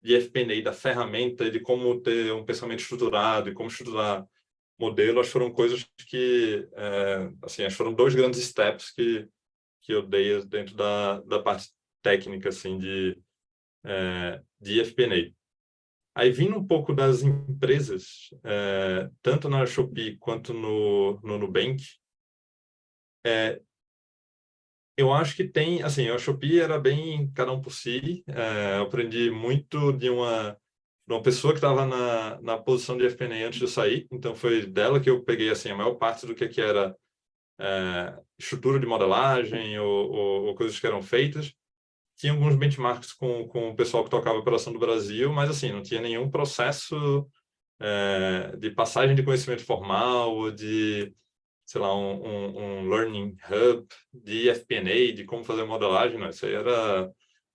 de FP&A, da ferramenta, de como ter um pensamento estruturado e como estruturar modelo, acho que foram coisas que, assim, acho que foram 2 grandes steps que eu dei dentro da parte técnica, assim, de FP&A. Aí, vindo um pouco das empresas, tanto na Shopee quanto no Nubank, eu acho que tem, assim, a Shopee era bem cada um por si. Eu aprendi muito de uma pessoa que estava na posição de FP&A antes de eu sair, então foi dela que eu peguei, assim, a maior parte do que era estrutura de modelagem ou coisas que eram feitas. Tinha alguns benchmarks com o pessoal que tocava a operação do Brasil, mas, assim, não tinha nenhum processo de passagem de conhecimento formal ou de, sei lá, um learning hub de FP&A, de como fazer modelagem, não, isso aí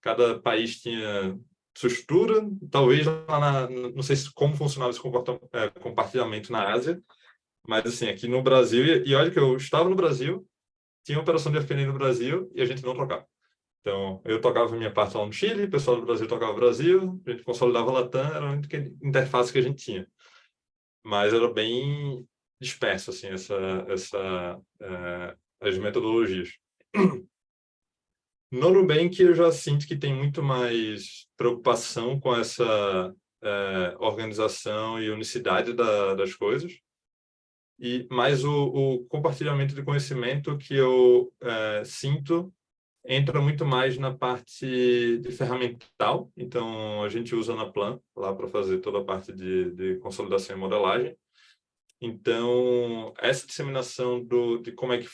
cada país tinha sua estrutura, talvez não sei como funcionava esse compartilhamento na Ásia, mas assim, aqui no Brasil, e olha que eu estava no Brasil, tinha operação de FP&A no Brasil e a gente não trocava. Então, eu tocava a minha parte lá no Chile, o pessoal do Brasil tocava o Brasil, a gente consolidava a Latam, era a única interface que a gente tinha. Mas era bem disperso, assim, as metodologias. No Nubank, eu já sinto que tem muito mais preocupação com essa organização e unicidade das coisas, mas o compartilhamento de conhecimento que eu sinto entra muito mais na parte de ferramental. Então, a gente usa na Plan lá para fazer toda a parte de consolidação e modelagem. Então, essa disseminação de como é que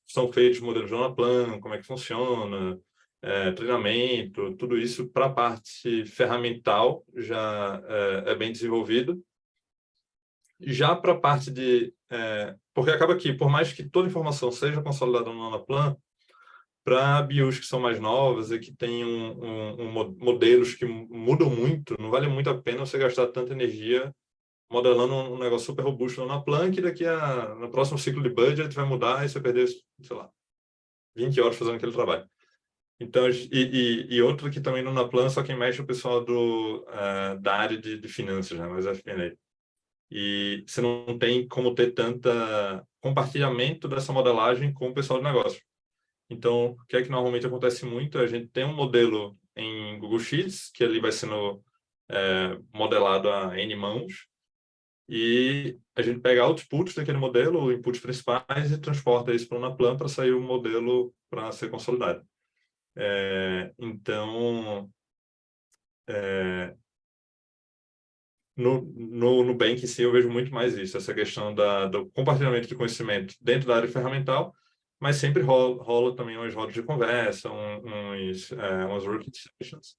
são feitos os modelos na Plan, como é que funciona, treinamento, tudo isso para a parte ferramental já é bem desenvolvido. Já para a parte porque acaba que, por mais que toda informação seja consolidada no Anaplan, para BIOS que são mais novas e que têm modelos que mudam muito, não vale muito a pena você gastar tanta energia modelando um negócio super robusto no Anaplan, que no próximo ciclo de budget vai mudar e você perder, sei lá, 20 horas fazendo aquele trabalho. Então, e outro que também no Anaplan, só quem mexe é o pessoal da área de finanças, né, mas FP&A. E você não tem como ter tanta compartilhamento dessa modelagem com o pessoal de negócio. Então, o que é que normalmente acontece muito? A gente tem um modelo em Google Sheets, que ali vai sendo modelado a N mãos, e a gente pega outputs daquele modelo, inputs principais, e transporta isso para o Anaplan para sair o modelo para ser consolidado. Então, no Nubank em si eu vejo muito mais isso, essa questão do compartilhamento de conhecimento dentro da área ferramental, mas sempre rola também umas rodas de conversa, umas working sessions,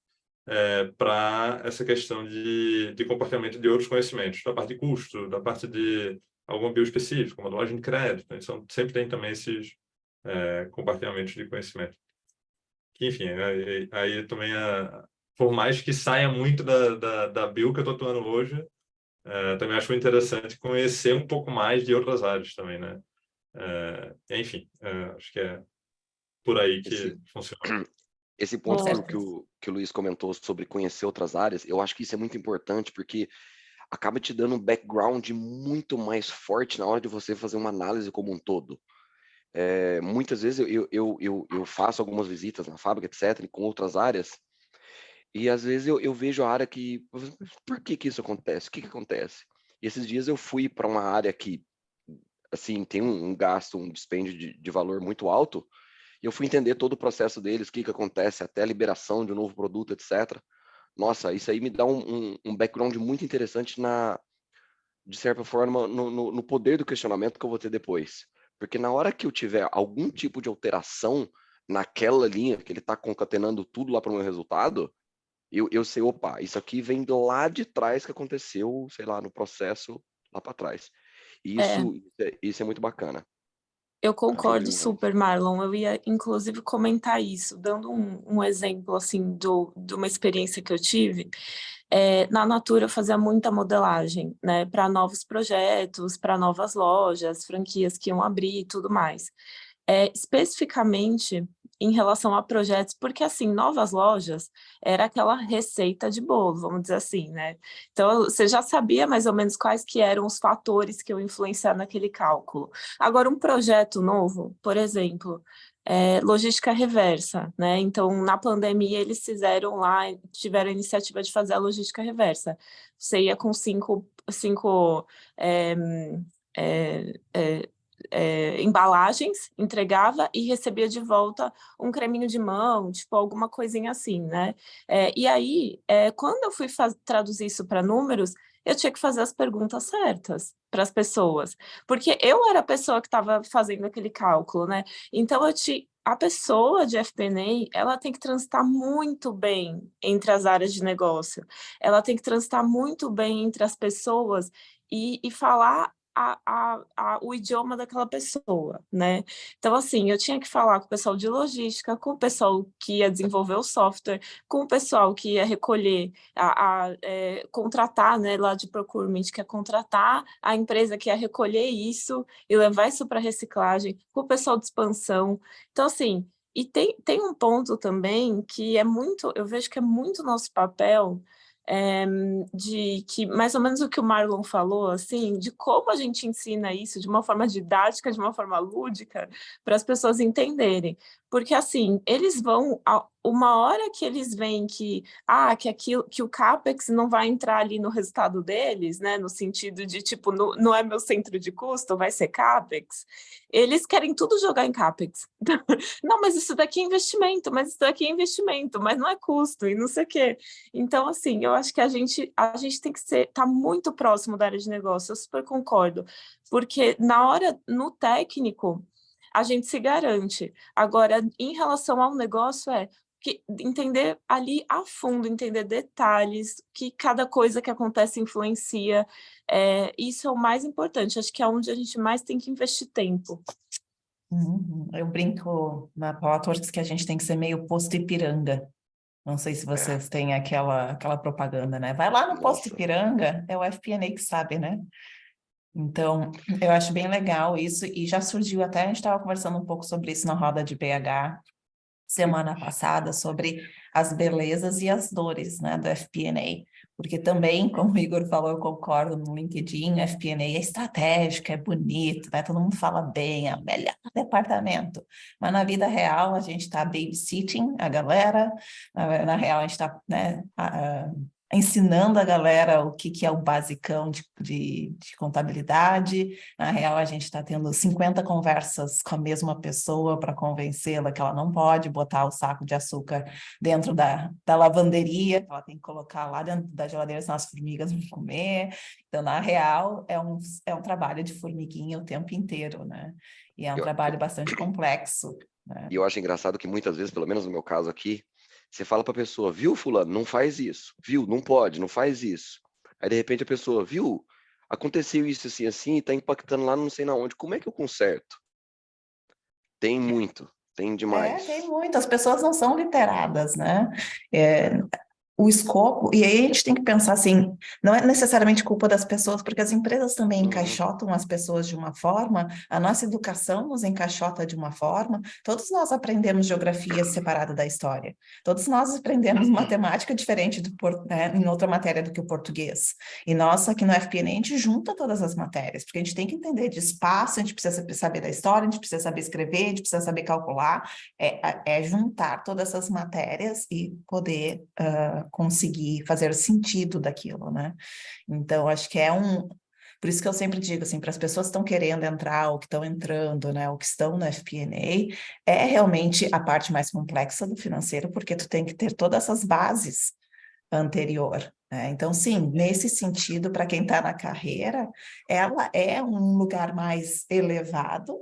para essa questão de compartilhamento de outros conhecimentos, da parte de custo, da parte de algum bio específico, modelagem de crédito. Então, sempre tem também esses compartilhamentos de conhecimento. Que, enfim, aí também, por mais que saia muito da bio que eu estou atuando hoje, também acho interessante conhecer um pouco mais de outras áreas também, né? Enfim, acho que é por aí que funciona. Esse ponto que o Luiz comentou sobre conhecer outras áreas, eu acho que isso é muito importante, porque acaba te dando um background muito mais forte na hora de você fazer uma análise como um todo. Muitas vezes eu faço algumas visitas na fábrica, etc., com outras áreas, e às vezes eu vejo a área que... Por que isso acontece? O que acontece? E esses dias eu fui para uma área que, assim, tem um gasto, um dispêndio de valor muito alto, e eu fui entender todo o processo deles, o que acontece, até a liberação de um novo produto, etc. Nossa, isso aí me dá um background muito interessante de certa forma, no poder do questionamento que eu vou ter depois. Porque na hora que eu tiver algum tipo de alteração naquela linha, que ele está concatenando tudo lá para o meu resultado, eu sei, opa, isso aqui vem lá de trás que aconteceu, sei lá, no processo lá para trás. E isso é muito bacana. Eu concordo super, Marlon. Eu ia, inclusive, comentar isso, dando um exemplo, assim, de uma experiência que eu tive. Na Natura, eu fazia muita modelagem, né, para novos projetos, para novas lojas, franquias que iam abrir e tudo mais. Especificamente em relação a projetos, porque, assim, novas lojas era aquela receita de bolo, vamos dizer assim, né? Então, você já sabia mais ou menos quais que eram os fatores que iam influenciar naquele cálculo. Agora, um projeto novo, por exemplo, logística reversa, né? Então, na pandemia, eles tiveram a iniciativa de fazer a logística reversa. Você ia com cinco embalagens, entregava e recebia de volta um creminho de mão, tipo alguma coisinha assim, né? E aí, quando eu fui traduzir isso para números, eu tinha que fazer as perguntas certas para as pessoas, porque eu era a pessoa que estava fazendo aquele cálculo, né? Então, a pessoa de FP&A, ela tem que transitar muito bem entre as áreas de negócio, ela tem que transitar muito bem entre as pessoas e falar o idioma daquela pessoa, né? Então, assim, eu tinha que falar com o pessoal de logística, com o pessoal que ia desenvolver o software, com o pessoal que ia recolher, contratar, né, lá de procurement, que ia contratar a empresa que ia recolher isso e levar isso para reciclagem, com o pessoal de expansão. Então, assim, e tem um ponto também que eu vejo que é muito nosso papel, de que, mais ou menos o que o Marlon falou, assim, de como a gente ensina isso de uma forma didática, de uma forma lúdica, para as pessoas entenderem. Porque, assim, eles vão, uma hora que eles veem que o CAPEX não vai entrar ali no resultado deles, né, no sentido de, tipo, não é meu centro de custo, vai ser CAPEX, eles querem tudo jogar em CAPEX. Não, mas isso daqui é investimento, mas não é custo, e não sei o quê. Então, assim, eu acho que a gente tem que tá muito próximo da área de negócio, eu super concordo, porque no técnico, a gente se garante. Agora, em relação ao negócio, entender ali a fundo, entender detalhes, que cada coisa que acontece influencia, isso é o mais importante, acho que é onde a gente mais tem que investir tempo. Eu brinco na Palatworks que a gente tem que ser meio posto Ipiranga. Não sei se vocês têm aquela propaganda, né? Vai lá no posto Ipiranga, é o FP&A que sabe, né? Então, eu acho bem legal isso, e já surgiu até, a gente estava conversando um pouco sobre isso na roda de BH, semana passada, sobre as belezas e as dores, né, do FP&A, porque também, como o Igor falou, eu concordo, no LinkedIn, o FP&A é estratégico, é bonito, né, todo mundo fala bem, é o melhor departamento, mas na vida real a gente está babysitting a galera, na real a gente está, né, ensinando a galera o que é o basicão de contabilidade. Na real, a gente está tendo 50 conversas com a mesma pessoa para convencê-la que ela não pode botar o saco de açúcar dentro da lavanderia, que ela tem que colocar lá dentro da geladeira, senão as formigas vão comer. Então, na real, é um trabalho de formiguinha o tempo inteiro, né? E é um trabalho bastante complexo, né? E eu acho engraçado que muitas vezes, pelo menos no meu caso aqui, você fala para a pessoa, viu, fulano, não faz isso. Viu, não pode, não faz isso. Aí, de repente, a pessoa, viu, aconteceu isso assim, assim, e está impactando lá não sei na onde. Como é que eu conserto? Tem muito, tem demais. Tem muito. As pessoas não são literadas, né? O escopo, e aí a gente tem que pensar assim, não é necessariamente culpa das pessoas, porque as empresas também encaixotam as pessoas de uma forma, a nossa educação nos encaixota de uma forma, todos nós aprendemos geografia separada da história, todos nós aprendemos matemática diferente em outra matéria do que o português, e nós aqui no FP&A a gente junta todas as matérias, porque a gente tem que entender de espaço, a gente precisa saber da história, a gente precisa saber escrever, a gente precisa saber calcular, juntar todas essas matérias e poder conseguir fazer sentido daquilo, né? Então, acho que por isso que eu sempre digo, assim, para as pessoas que estão querendo entrar, ou que estão entrando, né, ou que estão no FP&A, é realmente a parte mais complexa do financeiro, porque tu tem que ter todas essas bases anterior, né? Então, sim, nesse sentido, para quem está na carreira, ela é um lugar mais elevado,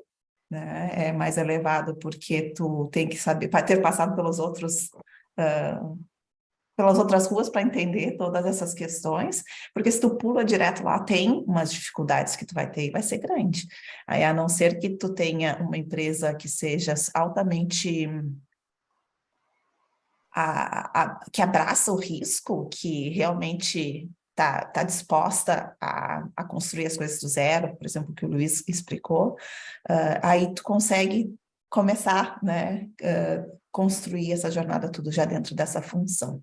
né? É mais elevado porque tu tem que saber, ter passado pelas outras ruas para entender todas essas questões, porque se tu pula direto lá, tem umas dificuldades que tu vai ter e vai ser grande. Aí, a não ser que tu tenha uma empresa que seja altamente... que abraça o risco, que realmente está disposta a construir as coisas do zero, por exemplo, o que o Luiz explicou, aí tu consegue começar, né, construir essa jornada tudo já dentro dessa função.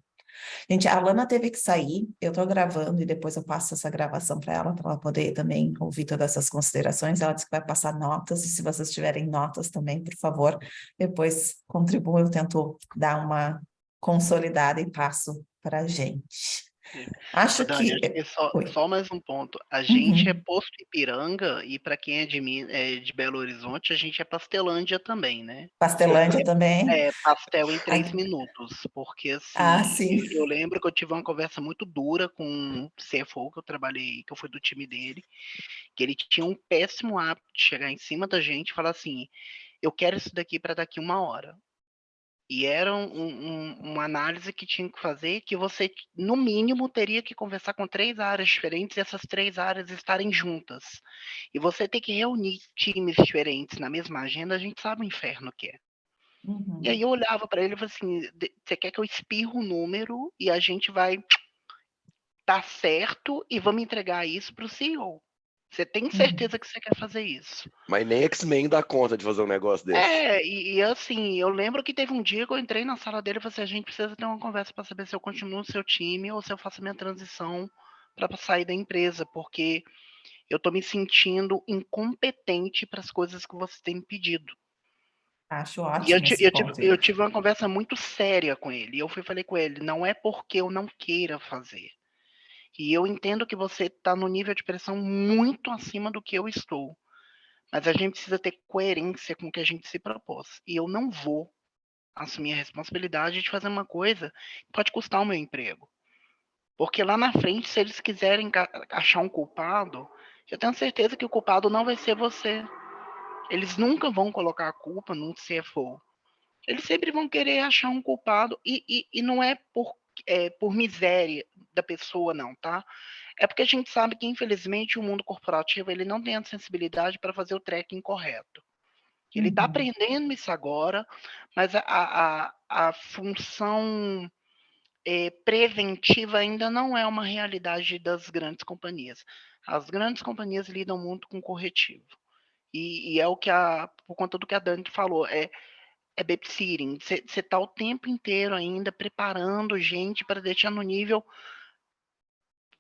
Gente, a Alana teve que sair, eu estou gravando e depois eu passo essa gravação para ela poder também ouvir todas essas considerações. Ela disse que vai passar notas, e se vocês tiverem notas também, por favor, depois contribuam, eu tento dar uma consolidada e passo para a gente. Acho Dani, que... acho que Oi. só mais um ponto. A gente é Uhum. posto Ipiranga, e para quem é de Belo Horizonte, a gente é Pastelândia também, né? Pastelândia também. Pastel em 3 Ai, minutos, porque assim, sim. eu lembro que eu tive uma conversa muito dura com um CFO que eu trabalhei, que eu fui do time dele, que ele tinha um péssimo hábito de chegar em cima da gente e falar assim, eu quero isso daqui para daqui 1 hora. E era uma análise que tinha que fazer, que você, no mínimo, teria que conversar com 3 áreas diferentes, e essas 3 áreas estarem juntas. E você ter que reunir times diferentes na mesma agenda, a gente sabe o inferno que é. Uhum. E aí eu olhava para ele e falei assim, você quer que eu espirro o número e a gente vai dar certo e vamos entregar isso para o CEO? Você tem certeza que você quer fazer isso. Mas nem X-Men dá conta de fazer um negócio desse. E assim, eu lembro que teve um dia que eu entrei na sala dele e falei assim, a gente precisa ter uma conversa para saber se eu continuo no seu time ou se eu faço a minha transição para sair da empresa, porque eu tô me sentindo incompetente para as coisas que você tem me pedido. Acho E ótimo esse ponto, eu Igor. tive uma conversa muito séria com ele. E eu falei com ele, não é porque eu não queira fazer. E eu entendo que você está no nível de pressão muito acima do que eu estou. Mas a gente precisa ter coerência com o que a gente se propôs. E eu não vou assumir a responsabilidade de fazer uma coisa que pode custar o meu emprego. Porque lá na frente, se eles quiserem achar um culpado, eu tenho certeza que o culpado não vai ser você. Eles nunca vão colocar a culpa no CFO. Eles sempre vão querer achar um culpado e não é por miséria da pessoa, não, tá? É porque a gente sabe que, infelizmente, o mundo corporativo ele não tem a sensibilidade para fazer o tracking correto. Ele está aprendendo isso agora, mas a função preventiva ainda não é uma realidade das grandes companhias. As grandes companhias lidam muito com corretivo. E é o que por conta do que a Dani falou, é babysitting. Você está o tempo inteiro ainda preparando gente para deixar no nível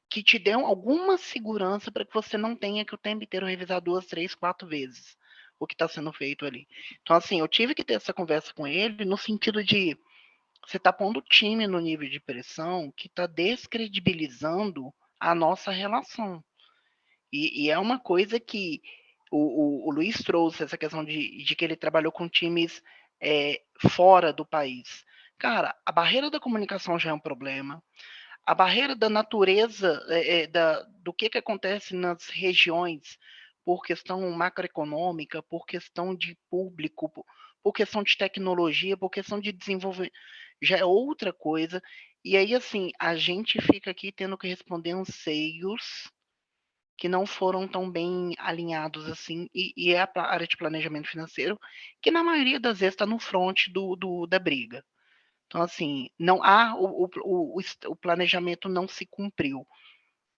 que te dê alguma segurança para que você não tenha que o tempo inteiro revisar 2, 3, 4 vezes o que está sendo feito ali. Então, assim, eu tive que ter essa conversa com ele no sentido de você está pondo o time no nível de pressão que está descredibilizando a nossa relação. E é uma coisa que o Luiz trouxe, essa questão de que ele trabalhou com times fora do país. Cara, a barreira da comunicação já é um problema. A barreira da natureza, do que acontece nas regiões, por questão macroeconômica, por questão de público, por questão de tecnologia, por questão de desenvolvimento, já é outra coisa. E aí, assim, a gente fica aqui tendo que responder anseios que não foram tão bem alinhados assim, e é a área de planejamento financeiro, que na maioria das vezes está no front da briga. Então, assim, não há o planejamento não se cumpriu.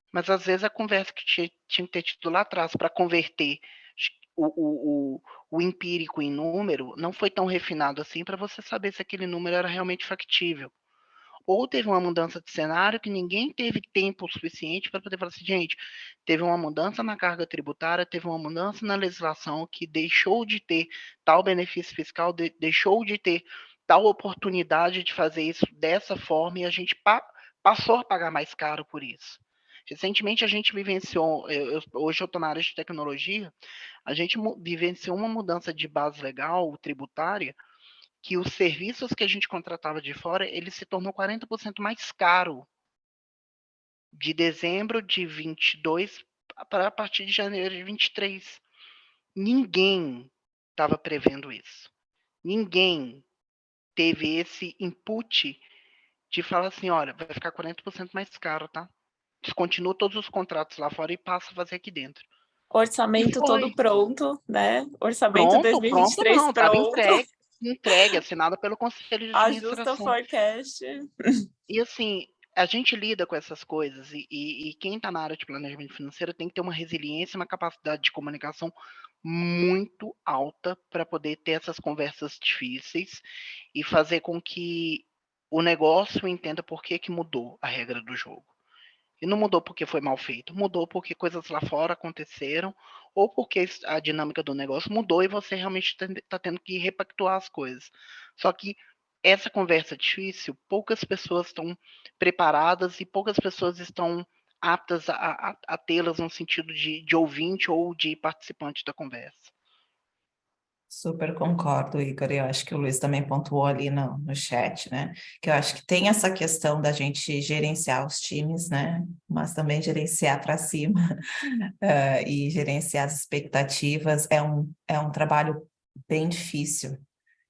Mas às vezes a conversa que tinha que ter tido lá atrás para converter o empírico em número não foi tão refinado assim para você saber se aquele número era realmente factível. Ou teve uma mudança de cenário que ninguém teve tempo suficiente para poder falar assim, gente, teve uma mudança na carga tributária, teve uma mudança na legislação que deixou de ter tal benefício fiscal, deixou de ter tal oportunidade de fazer isso dessa forma e a gente passou a pagar mais caro por isso. Recentemente a gente vivenciou, hoje eu estou na área de tecnologia, a gente vivenciou uma mudança de base legal tributária que os serviços que a gente contratava de fora, ele se tornou 40% mais caro de dezembro de 22 para a partir de janeiro de 23. Ninguém estava prevendo isso. Ninguém teve esse input de falar assim, olha, vai ficar 40% mais caro, tá? Descontinua todos os contratos lá fora e passa a fazer aqui dentro. Orçamento todo pronto, né? Orçamento Pronto 2023 não, estava pronto. entregue, assinada pelo Conselho de Ajusta o Administração. forecast. E assim, a gente lida com essas coisas e quem está na área de planejamento financeiro tem que ter uma resiliência, uma capacidade de comunicação muito alta para poder ter essas conversas difíceis e fazer com que o negócio entenda por que mudou a regra do jogo. E não mudou porque foi mal feito, mudou porque coisas lá fora aconteceram ou porque a dinâmica do negócio mudou e você realmente está tendo que repactuar as coisas. Só que essa conversa difícil, poucas pessoas estão preparadas e poucas pessoas estão aptas a tê-las no sentido de ouvinte ou de participante da conversa. Super concordo, Igor. Eu acho que o Luiz também pontuou ali no chat, né? Que eu acho que tem essa questão da gente gerenciar os times, né? Mas também gerenciar para cima e gerenciar as expectativas é um trabalho bem difícil.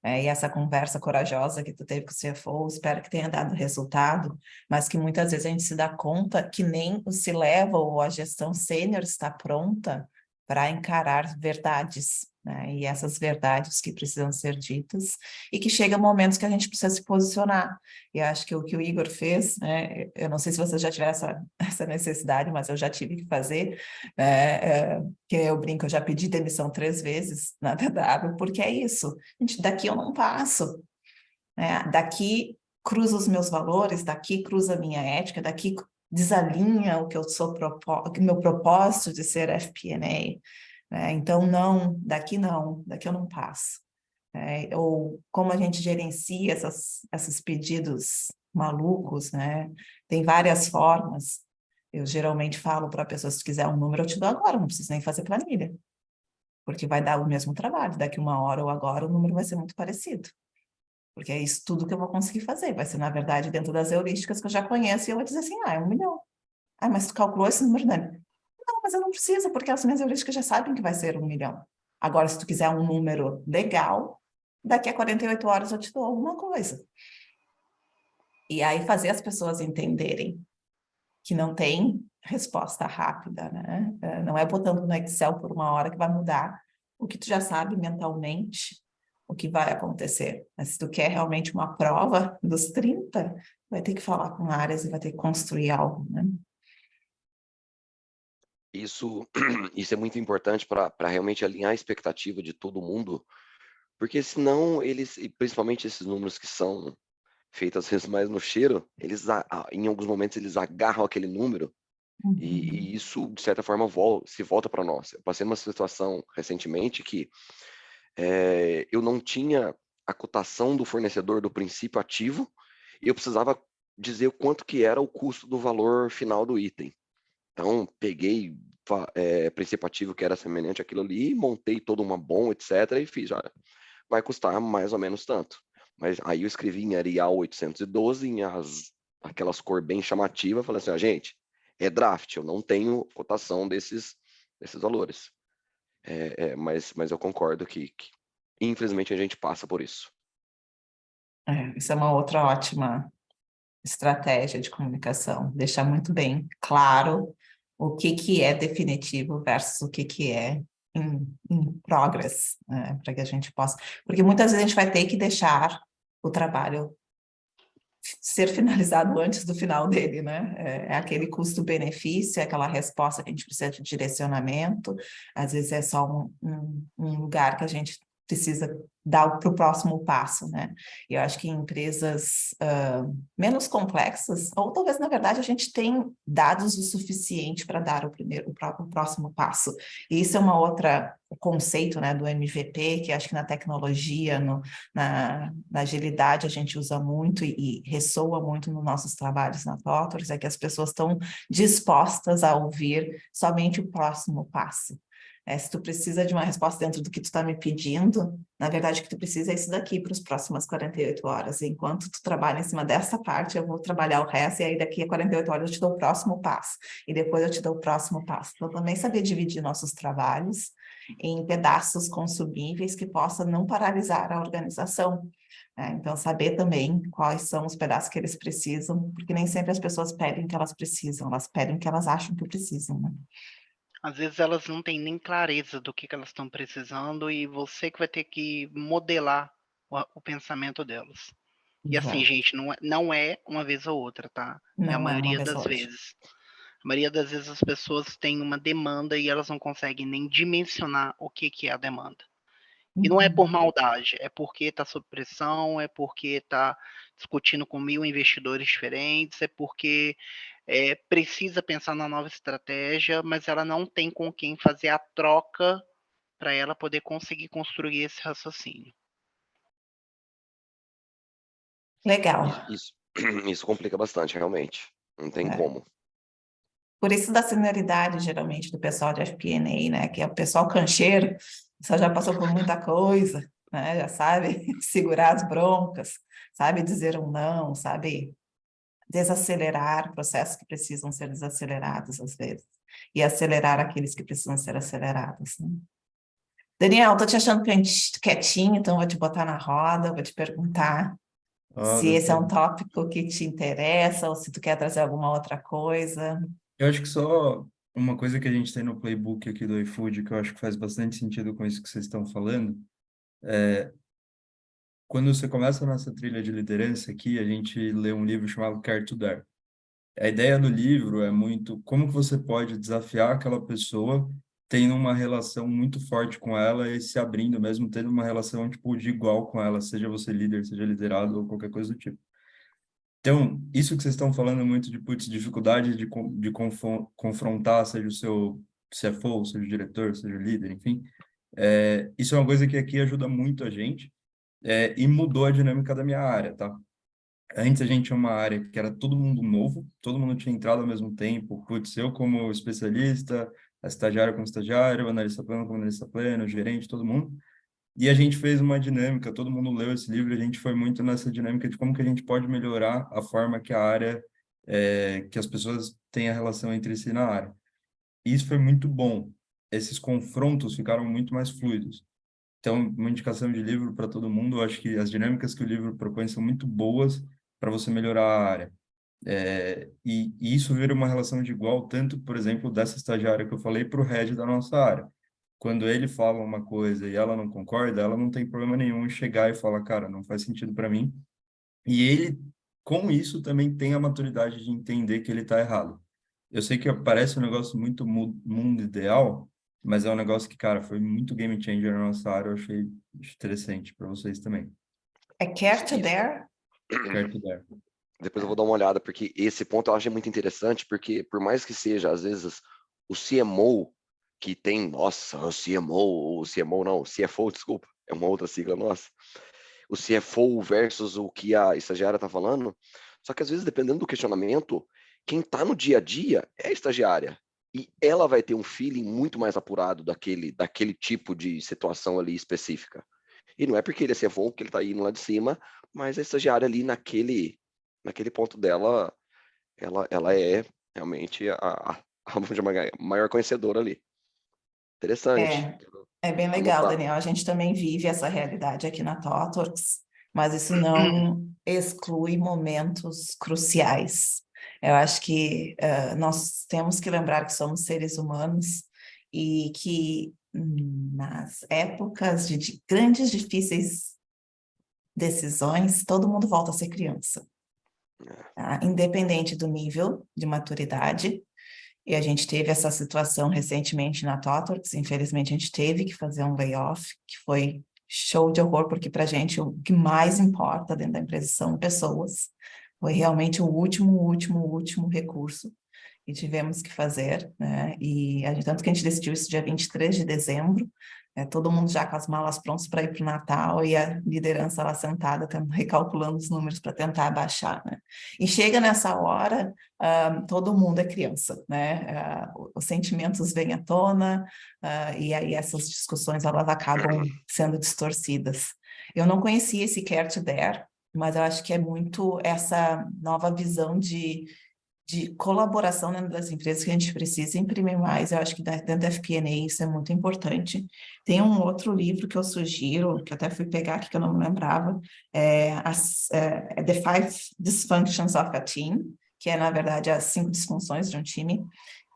E essa conversa corajosa que tu teve com o CFO, espero que tenha dado resultado, mas que muitas vezes a gente se dá conta que nem o C-Level ou a gestão sênior está pronta para encarar verdades, né? E essas verdades que precisam ser ditas, e que chegam momentos que a gente precisa se posicionar. E acho que o que o Igor fez, né, eu não sei se vocês já tiveram essa necessidade, mas eu já tive que fazer, né, que eu brinco, eu já pedi demissão 3 vezes na DW, porque é isso, gente, daqui eu não passo, né? Daqui cruza os meus valores, daqui cruza a minha ética, daqui desalinha o que eu sou, meu propósito de ser FP&A, né? Então, não, daqui eu não passo. Ou como a gente gerencia esses pedidos malucos, né? Tem várias formas. Eu geralmente falo para a pessoa, se tu quiser um número, eu te dou agora, não preciso nem fazer planilha, porque vai dar o mesmo trabalho. Daqui 1 hora ou agora, o número vai ser muito parecido. Porque é isso tudo que eu vou conseguir fazer. Vai ser, na verdade, dentro das heurísticas que eu já conheço, e eu vou dizer assim, é 1 milhão. Mas tu calculou esse número, Dani? Não, mas eu não preciso, porque as minhas heurísticas já sabem que vai ser 1 milhão. Agora, se tu quiser um número legal, daqui a 48 horas eu te dou alguma coisa. E aí fazer as pessoas entenderem que não tem resposta rápida, né? Não é botando no Excel por 1 hora que vai mudar o que tu já sabe mentalmente, o que vai acontecer. Mas se tu quer realmente uma prova dos 30, vai ter que falar com áreas e vai ter que construir algo, né? Isso é muito importante para realmente alinhar a expectativa de todo mundo, porque senão eles, e principalmente esses números que são feitos às vezes mais no cheiro, eles em alguns momentos eles agarram aquele número e isso, de certa forma, se volta para nós. Eu passei numa situação recentemente que eu não tinha a cotação do fornecedor do princípio ativo e eu precisava dizer o quanto que era o custo do valor final do item. Então, peguei princípio ativo que era semelhante àquilo ali, montei toda uma BOM, etc. e fiz, vai custar mais ou menos tanto. Mas aí eu escrevi em Arial 812, em aquelas cores bem chamativas, falei assim, gente, é draft, eu não tenho cotação desses valores. Mas eu concordo que infelizmente a gente passa por isso. Isso é uma outra ótima estratégia de comunicação, deixar muito bem claro o que é definitivo versus o que é in progress, né, para que a gente possa... Porque muitas vezes a gente vai ter que deixar o trabalho ser finalizado antes do final dele, né? É aquele custo-benefício, é aquela resposta que a gente precisa de direcionamento, às vezes é só um lugar que a gente precisa dar para o próximo passo, né? E eu acho que em empresas menos complexas, ou talvez, na verdade, a gente tem dados o suficiente para dar o próximo passo. E isso é uma outra conceito, né, do MVP, que acho que na tecnologia, na agilidade a gente usa muito e ressoa muito nos nossos trabalhos na TOTWORKS, é que as pessoas estão dispostas a ouvir somente o próximo passo. Se tu precisa de uma resposta dentro do que tu está me pedindo, na verdade o que tu precisa é isso daqui para as próximas 48 horas. E enquanto tu trabalha em cima dessa parte, eu vou trabalhar o resto, e aí daqui a 48 horas eu te dou o próximo passo. E depois eu te dou o próximo passo. Então, também saber dividir nossos trabalhos em pedaços consumíveis que possam não paralisar a organização. Então, saber também quais são os pedaços que eles precisam, porque nem sempre as pessoas pedem o que elas precisam, elas pedem o que elas acham que precisam, né? Às vezes elas não têm nem clareza do que elas estão precisando e você que vai ter que modelar o pensamento delas. E assim, Exato. gente, não é uma vez ou outra, tá? É a Não é uma maioria vez das hoje. vezes. A maioria das vezes as pessoas têm uma demanda e elas não conseguem nem dimensionar o que é a demanda. E não é por maldade, é porque está sob pressão, é porque está discutindo com 1000 investidores diferentes, é porque precisa pensar na nova estratégia, mas ela não tem com quem fazer a troca para ela poder conseguir construir esse raciocínio. Legal. Isso complica bastante, realmente. Não tem como. Por isso da senioridade, geralmente, do pessoal de FP&A, né? Que é o pessoal cancheiro, só já passou por muita coisa, né? Já sabe segurar as broncas, sabe dizer um não, sabe desacelerar processos que precisam ser desacelerados às vezes, e acelerar aqueles que precisam ser acelerados, né? Daniel, tô te achando quietinho, então vou te botar na roda, vou te perguntar se esse é um tópico que te interessa ou se tu quer trazer alguma outra coisa. Eu acho que só Uma coisa que a gente tem no playbook aqui do iFood, que eu acho que faz bastante sentido com isso que vocês estão falando, quando você começa a nossa trilha de liderança aqui, a gente lê um livro chamado Care to Dare. A ideia do livro é muito como que você pode desafiar aquela pessoa tendo uma relação muito forte com ela e se abrindo mesmo, tendo uma relação tipo de igual com ela, seja você líder, seja liderado ou qualquer coisa do tipo. Então, isso que vocês estão falando muito de putz, dificuldade de confrontar, seja o seu CFO, seja o diretor, seja o líder, enfim, isso é uma coisa que aqui ajuda muito a gente e mudou a dinâmica da minha área, tá? Antes a gente tinha uma área que era todo mundo novo, todo mundo tinha entrado ao mesmo tempo. Putz, eu como especialista, a estagiária como estagiário, o analista pleno como analista pleno, o gerente, todo mundo. E a gente fez uma dinâmica, todo mundo leu esse livro, a gente foi muito nessa dinâmica de como que a gente pode melhorar a forma que a área, que as pessoas têm a relação entre si na área. E isso foi muito bom. Esses confrontos ficaram muito mais fluidos. Então, uma indicação de livro para todo mundo, eu acho que as dinâmicas que o livro propõe são muito boas para você melhorar a área. E isso vira uma relação de igual, tanto, por exemplo, dessa estagiária que eu falei para o head da nossa área. Quando ele fala uma coisa e ela não concorda, ela não tem problema nenhum em chegar e falar, cara, não faz sentido para mim. E ele, com isso, também tem a maturidade de entender que ele está errado. Eu sei que parece um negócio muito mundo ideal, mas é um negócio que, cara, foi muito game changer na nossa área, eu achei interessante para vocês também. É Care to Dare? Care to Dare. Depois eu vou dar uma olhada, porque esse ponto eu achei muito interessante, porque por mais que seja, às vezes, o CMO que tem, nossa, o CMO não, o CFO, desculpa, é uma outra sigla nossa, o CFO versus o que a estagiária está falando, só que às vezes, dependendo do questionamento, quem está no dia a dia é a estagiária, e ela vai ter um feeling muito mais apurado daquele tipo de situação ali específica. E não é porque ele é CFO que ele está indo lá de cima, mas a estagiária ali naquele ponto dela, ela é realmente a maior conhecedora ali. Interessante. É bem legal, Daniel. A gente também vive essa realidade aqui na ThoughtWorks, mas isso não exclui momentos cruciais. Eu acho que nós temos que lembrar que somos seres humanos e que nas épocas de grandes, difíceis decisões, todo mundo volta a ser criança. Tá? Independente do nível de maturidade. E a gente teve essa situação recentemente na ThoughtWorks, infelizmente a gente teve que fazer um layoff, que foi show de horror, porque para a gente o que mais importa dentro da empresa são pessoas. Foi realmente o último recurso que tivemos que fazer, né? E tanto que a gente decidiu isso dia 23 de dezembro, todo mundo já com as malas prontas para ir para o Natal e a liderança lá sentada, recalculando os números para tentar abaixar, né? E chega nessa hora, todo mundo é criança, né? Os sentimentos vêm à tona, e aí essas discussões elas acabam sendo distorcidas. Eu não conhecia esse Care to Dare, mas eu acho que é muito essa nova visão de colaboração dentro das empresas que a gente precisa imprimir mais. Eu acho que dentro da FP&A isso é muito importante. Tem um outro livro que eu sugiro, que eu até fui pegar aqui que eu não me lembrava, The 5 Dysfunctions of a Team, que é, na verdade, as 5 disfunções de um time.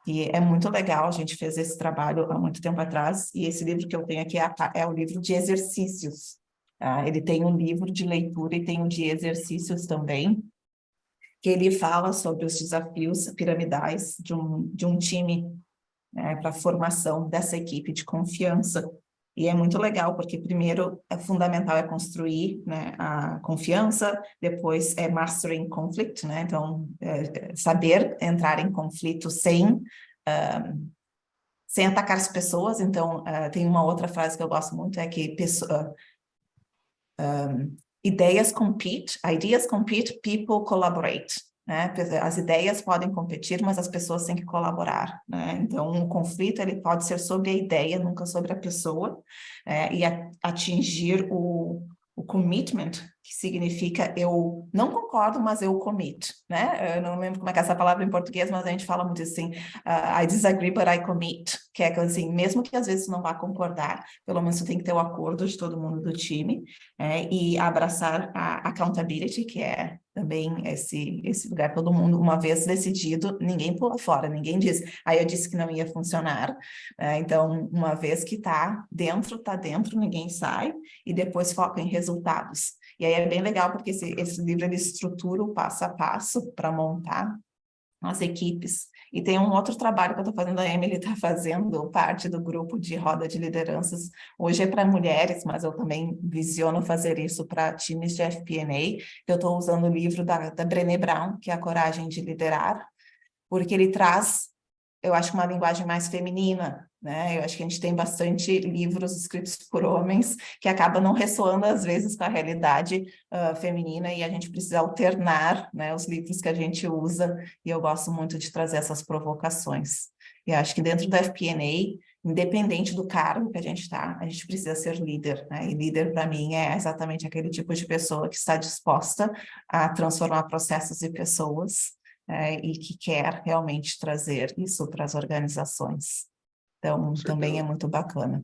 E é muito legal, a gente fez esse trabalho há muito tempo atrás, e esse livro que eu tenho aqui é o livro de exercícios. Ele tem um livro de leitura e tem um de exercícios também, que ele fala sobre os desafios piramidais de um time, para a formação dessa equipe de confiança. E é muito legal, porque primeiro é fundamental construir, né, a confiança, depois é mastering conflict, né? Então, saber entrar em conflito sem atacar as pessoas. Então, tem uma outra frase que eu gosto muito, é que ideas compete, people collaborate. Né? As ideias podem competir, mas as pessoas têm que colaborar. Né? Então, um conflito ele pode ser sobre a ideia, nunca sobre a pessoa, e atingir o commitment que significa eu não concordo, mas eu commit, né? Eu não lembro como é que é essa palavra em português, mas a gente fala muito assim, I disagree, but I commit, que é assim, mesmo que às vezes não vá concordar, pelo menos tem que ter o acordo de todo mundo do time, e abraçar a accountability, que é também esse lugar, todo mundo, uma vez decidido, ninguém pula fora, ninguém diz, eu disse que não ia funcionar, então, uma vez que tá dentro, ninguém sai, e depois foca em resultados. E aí é bem legal, porque esse livro, ele estrutura o passo a passo para montar as equipes. E tem um outro trabalho que eu estou fazendo, a Emily está fazendo parte do grupo de roda de lideranças. Hoje é para mulheres, mas eu também visiono fazer isso para times de FP&A. Eu estou usando o livro da Brené Brown, que é A Coragem de Liderar, porque ele traz, eu acho, uma linguagem mais feminina, né? Eu acho que a gente tem bastante livros escritos por homens que acabam não ressoando, às vezes, com a realidade feminina, e a gente precisa alternar, né, os livros que a gente usa, e eu gosto muito de trazer essas provocações. E acho que dentro do FP&A, independente do cargo que a gente está, a gente precisa ser líder, né? E líder, para mim, é exatamente aquele tipo de pessoa que está disposta a transformar processos e pessoas, e que quer realmente trazer isso para as organizações. Então, também é muito bacana.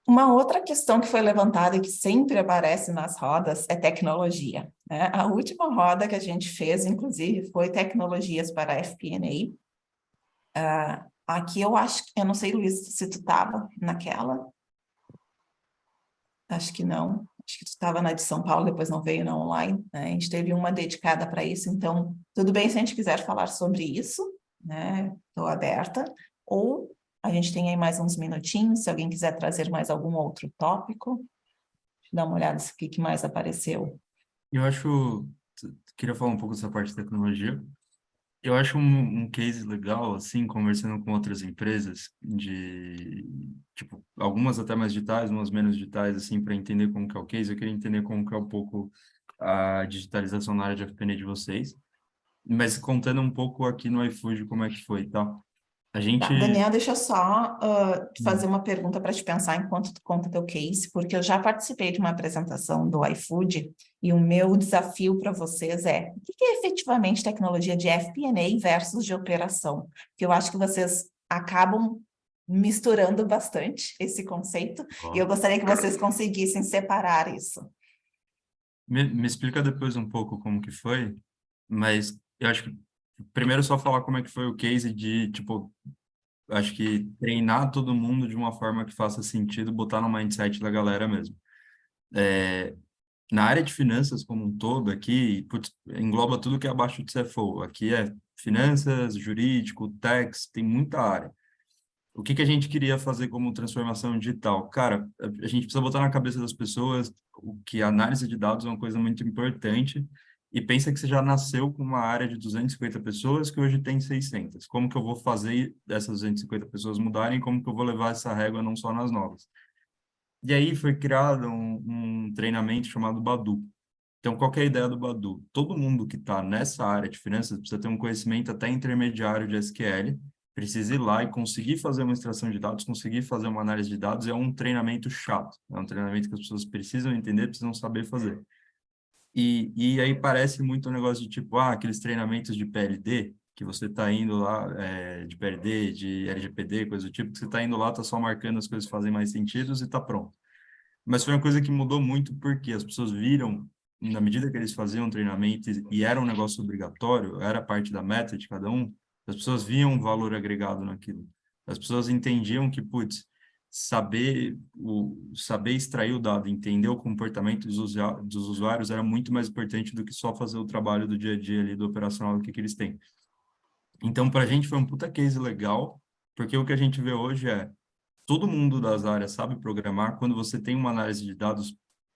Uma outra questão que foi levantada e que sempre aparece nas rodas é tecnologia, né? A última roda que a gente fez, inclusive, foi tecnologias para FP&A. Aqui eu não sei, Luiz, se tu estava naquela. Acho que não. Acho que tu estava na de São Paulo, depois não veio na online, né? A gente teve uma dedicada para isso, então, tudo bem se a gente quiser falar sobre isso, né? Estou aberta. Ou a gente tem aí mais uns minutinhos, se alguém quiser trazer mais algum outro tópico. Deixa eu dar uma olhada no que mais apareceu. Eu acho, queria falar um pouco dessa parte de tecnologia. Eu acho um case legal, assim, conversando com outras empresas, tipo, algumas até mais digitais, umas menos digitais, assim, para entender como que é o case. Eu queria entender como que é um pouco a digitalização na área de FP&A de vocês, mas contando um pouco aqui no iFood como é que foi, tá? A gente... Daniel, deixa eu só fazer uma pergunta para te pensar enquanto tu conta teu case, porque eu já participei de uma apresentação do iFood e o meu desafio para vocês é o que é efetivamente tecnologia de FP&A versus de operação? Porque eu acho que vocês acabam misturando bastante esse conceito e eu gostaria que vocês conseguissem separar isso. Me explica depois um pouco como que foi, mas eu acho que primeiro só falar como é que foi o case de, tipo, acho que treinar todo mundo de uma forma que faça sentido, botar no mindset da galera mesmo. Na área de finanças como um todo aqui, putz, engloba tudo que é abaixo de CFO. Aqui é finanças, jurídico, tax, tem muita área. O que a gente queria fazer como transformação digital? Cara, a gente precisa botar na cabeça das pessoas que a análise de dados é uma coisa muito importante e pensa que você já nasceu com uma área de 250 pessoas que hoje tem 600. Como que eu vou fazer dessas 250 pessoas mudarem? Como que eu vou levar essa régua não só nas novas? E aí foi criado um treinamento chamado Badu. Então, qual que é a ideia do Badu? Todo mundo que está nessa área de finanças precisa ter um conhecimento até intermediário de SQL, precisa ir lá e conseguir fazer uma extração de dados, conseguir fazer uma análise de dados. É um treinamento chato, é um treinamento que as pessoas precisam entender, precisam saber fazer. E aí parece muito um negócio de tipo, aqueles treinamentos de PLD, que você está indo lá, de PLD, de LGPD, coisa do tipo, que você está indo lá, está só marcando as coisas que fazem mais sentido e está pronto. Mas foi uma coisa que mudou muito porque as pessoas viram, na medida que eles faziam treinamento e era um negócio obrigatório, era parte da meta de cada um, as pessoas viam um valor agregado naquilo. As pessoas entendiam que, putz, saber extrair o dado, entender o comportamento dos usuários era muito mais importante do que só fazer o trabalho do dia a dia ali, do operacional, do que eles têm. Então, para a gente foi um puta case legal, porque o que a gente vê hoje é todo mundo das áreas sabe programar. Quando você tem uma análise de dados,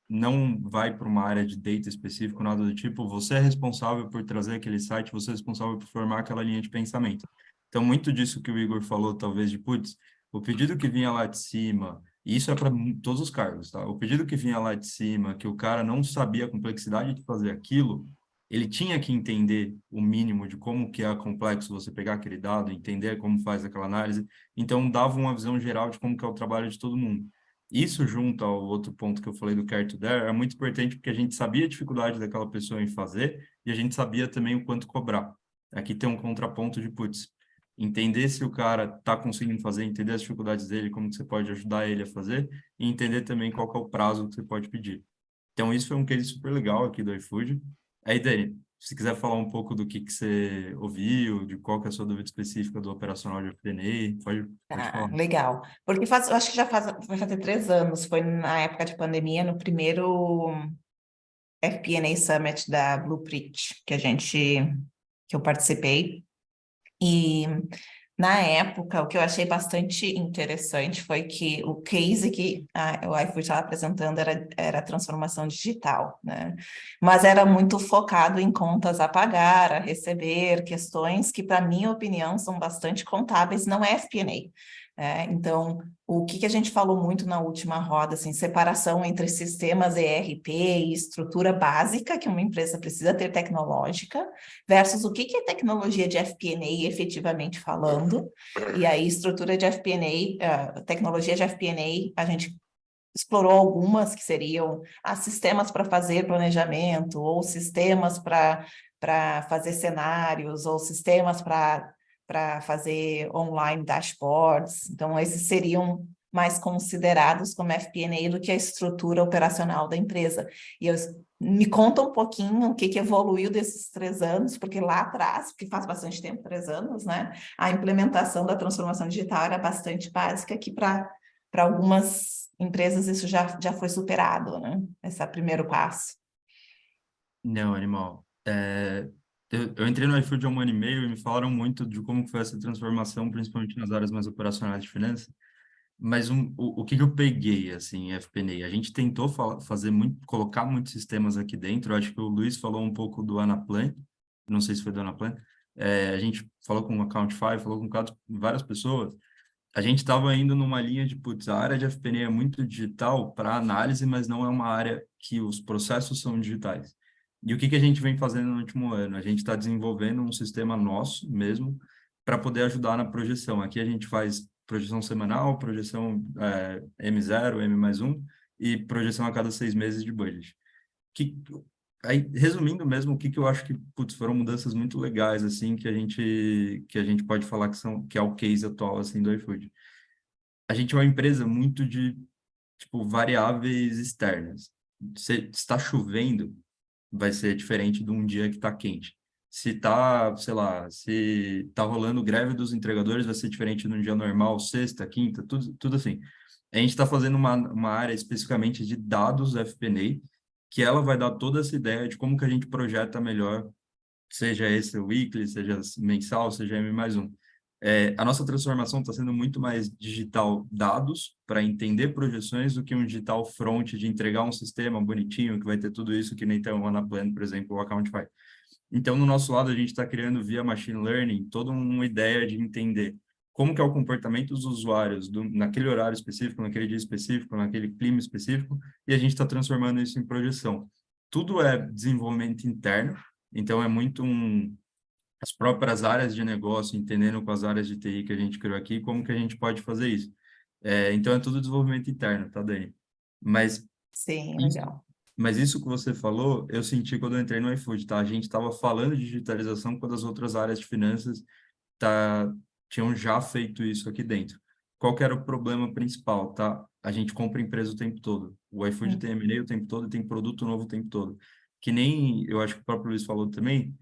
não vai para uma área de data específico, nada do tipo, você é responsável por trazer aquele site, você é responsável por formar aquela linha de pensamento. Então, muito disso que o Igor falou, talvez, de, putz, o pedido que vinha lá de cima, e isso é para todos os cargos, tá? O pedido que vinha lá de cima, que o cara não sabia a complexidade de fazer aquilo, ele tinha que entender o mínimo de como que é complexo você pegar aquele dado, entender como faz aquela análise, então dava uma visão geral de como que é o trabalho de todo mundo. Isso junto ao outro ponto que eu falei do Care to Dare é muito importante porque a gente sabia a dificuldade daquela pessoa em fazer e a gente sabia também o quanto cobrar. Aqui tem um contraponto de, putz, entender se o cara está conseguindo fazer, entender as dificuldades dele, como que você pode ajudar ele a fazer e entender também qual que é o prazo que você pode pedir. Então, isso foi um case super legal aqui do iFood. Aí, Dani, se quiser falar um pouco do que você ouviu, de qual que é a sua dúvida específica do operacional de FP&A, pode falar. Legal. Porque eu acho que vai fazer 3 anos, foi na época de pandemia, no primeiro FP&A Summit da Blueprint, que eu participei. E na época, o que eu achei bastante interessante foi que o case que o iFood estava apresentando era a transformação digital, né? Mas era muito focado em contas a pagar, a receber, questões que, para minha opinião, são bastante contábeis, não é FP&A. Então, o que a gente falou muito na última roda, assim, separação entre sistemas ERP e estrutura básica que uma empresa precisa ter tecnológica, versus o que é tecnologia de FP&A efetivamente falando, e aí estrutura de FP&A, tecnologia de FP&A, a gente explorou algumas que seriam sistemas para fazer planejamento, ou sistemas para fazer cenários, ou sistemas para fazer online dashboards. Então, esses seriam mais considerados como FP&A do que a estrutura operacional da empresa. E me conta um pouquinho o que evoluiu desses 3 anos, porque lá atrás, porque faz bastante tempo, 3 anos, né? A implementação da transformação digital era bastante básica, que para algumas empresas isso já foi superado, né? Esse é o primeiro passo. Não, animal. Eu entrei no iFood há 1 ano e meio e me falaram muito de como foi essa transformação, principalmente nas áreas mais operacionais de finanças. Mas o que eu peguei, assim, FP&A? A gente tentou colocar muitos sistemas aqui dentro. Eu acho que o Luiz falou um pouco do Anaplan, não sei se foi do Anaplan. A gente falou com o Accountify, falou com várias pessoas. A gente estava indo numa linha de, putz, a área de FP&A é muito digital para análise, mas não é uma área que os processos são digitais. E o que a gente vem fazendo no último ano? A gente está desenvolvendo um sistema nosso mesmo para poder ajudar na projeção. Aqui a gente faz projeção semanal, projeção M0, M+1 e projeção a cada 6 meses de budget. Aí, resumindo mesmo, o que eu acho que foram mudanças muito legais, assim, que a gente pode falar que é o case atual, assim, do iFood. A gente é uma empresa muito de, variáveis externas. Se está chovendo, vai ser diferente de um dia que está quente. Se está, sei lá, se está rolando greve dos entregadores, vai ser diferente de um dia normal, sexta, quinta, tudo assim. A gente está fazendo uma área especificamente de dados FP&A, que ela vai dar toda essa ideia de como que a gente projeta melhor, seja esse weekly, seja mensal, seja M+1. A nossa transformação está sendo muito mais digital dados para entender projeções do que um digital front de entregar um sistema bonitinho que vai ter tudo isso que nem tem o Anaplan, por exemplo, o Accountify. Então, no nosso lado, a gente está criando via machine learning toda uma ideia de entender como que é o comportamento dos usuários naquele horário específico, naquele dia específico, naquele clima específico, e a gente está transformando isso em projeção. Tudo é desenvolvimento interno, então é muito as próprias áreas de negócio, entendendo com as áreas de TI que a gente criou aqui, como que a gente pode fazer isso. Então é tudo desenvolvimento interno, tá, Dani? Sim, legal. Mas isso que você falou, eu senti quando eu entrei no iFood, tá? A gente estava falando de digitalização quando as outras áreas de finanças tinham já feito isso aqui dentro. Qual que era o problema principal, tá? A gente compra empresa o tempo todo. O iFood tem M&A o tempo todo e tem produto novo o tempo todo. Que nem, eu acho que o próprio Luiz falou também,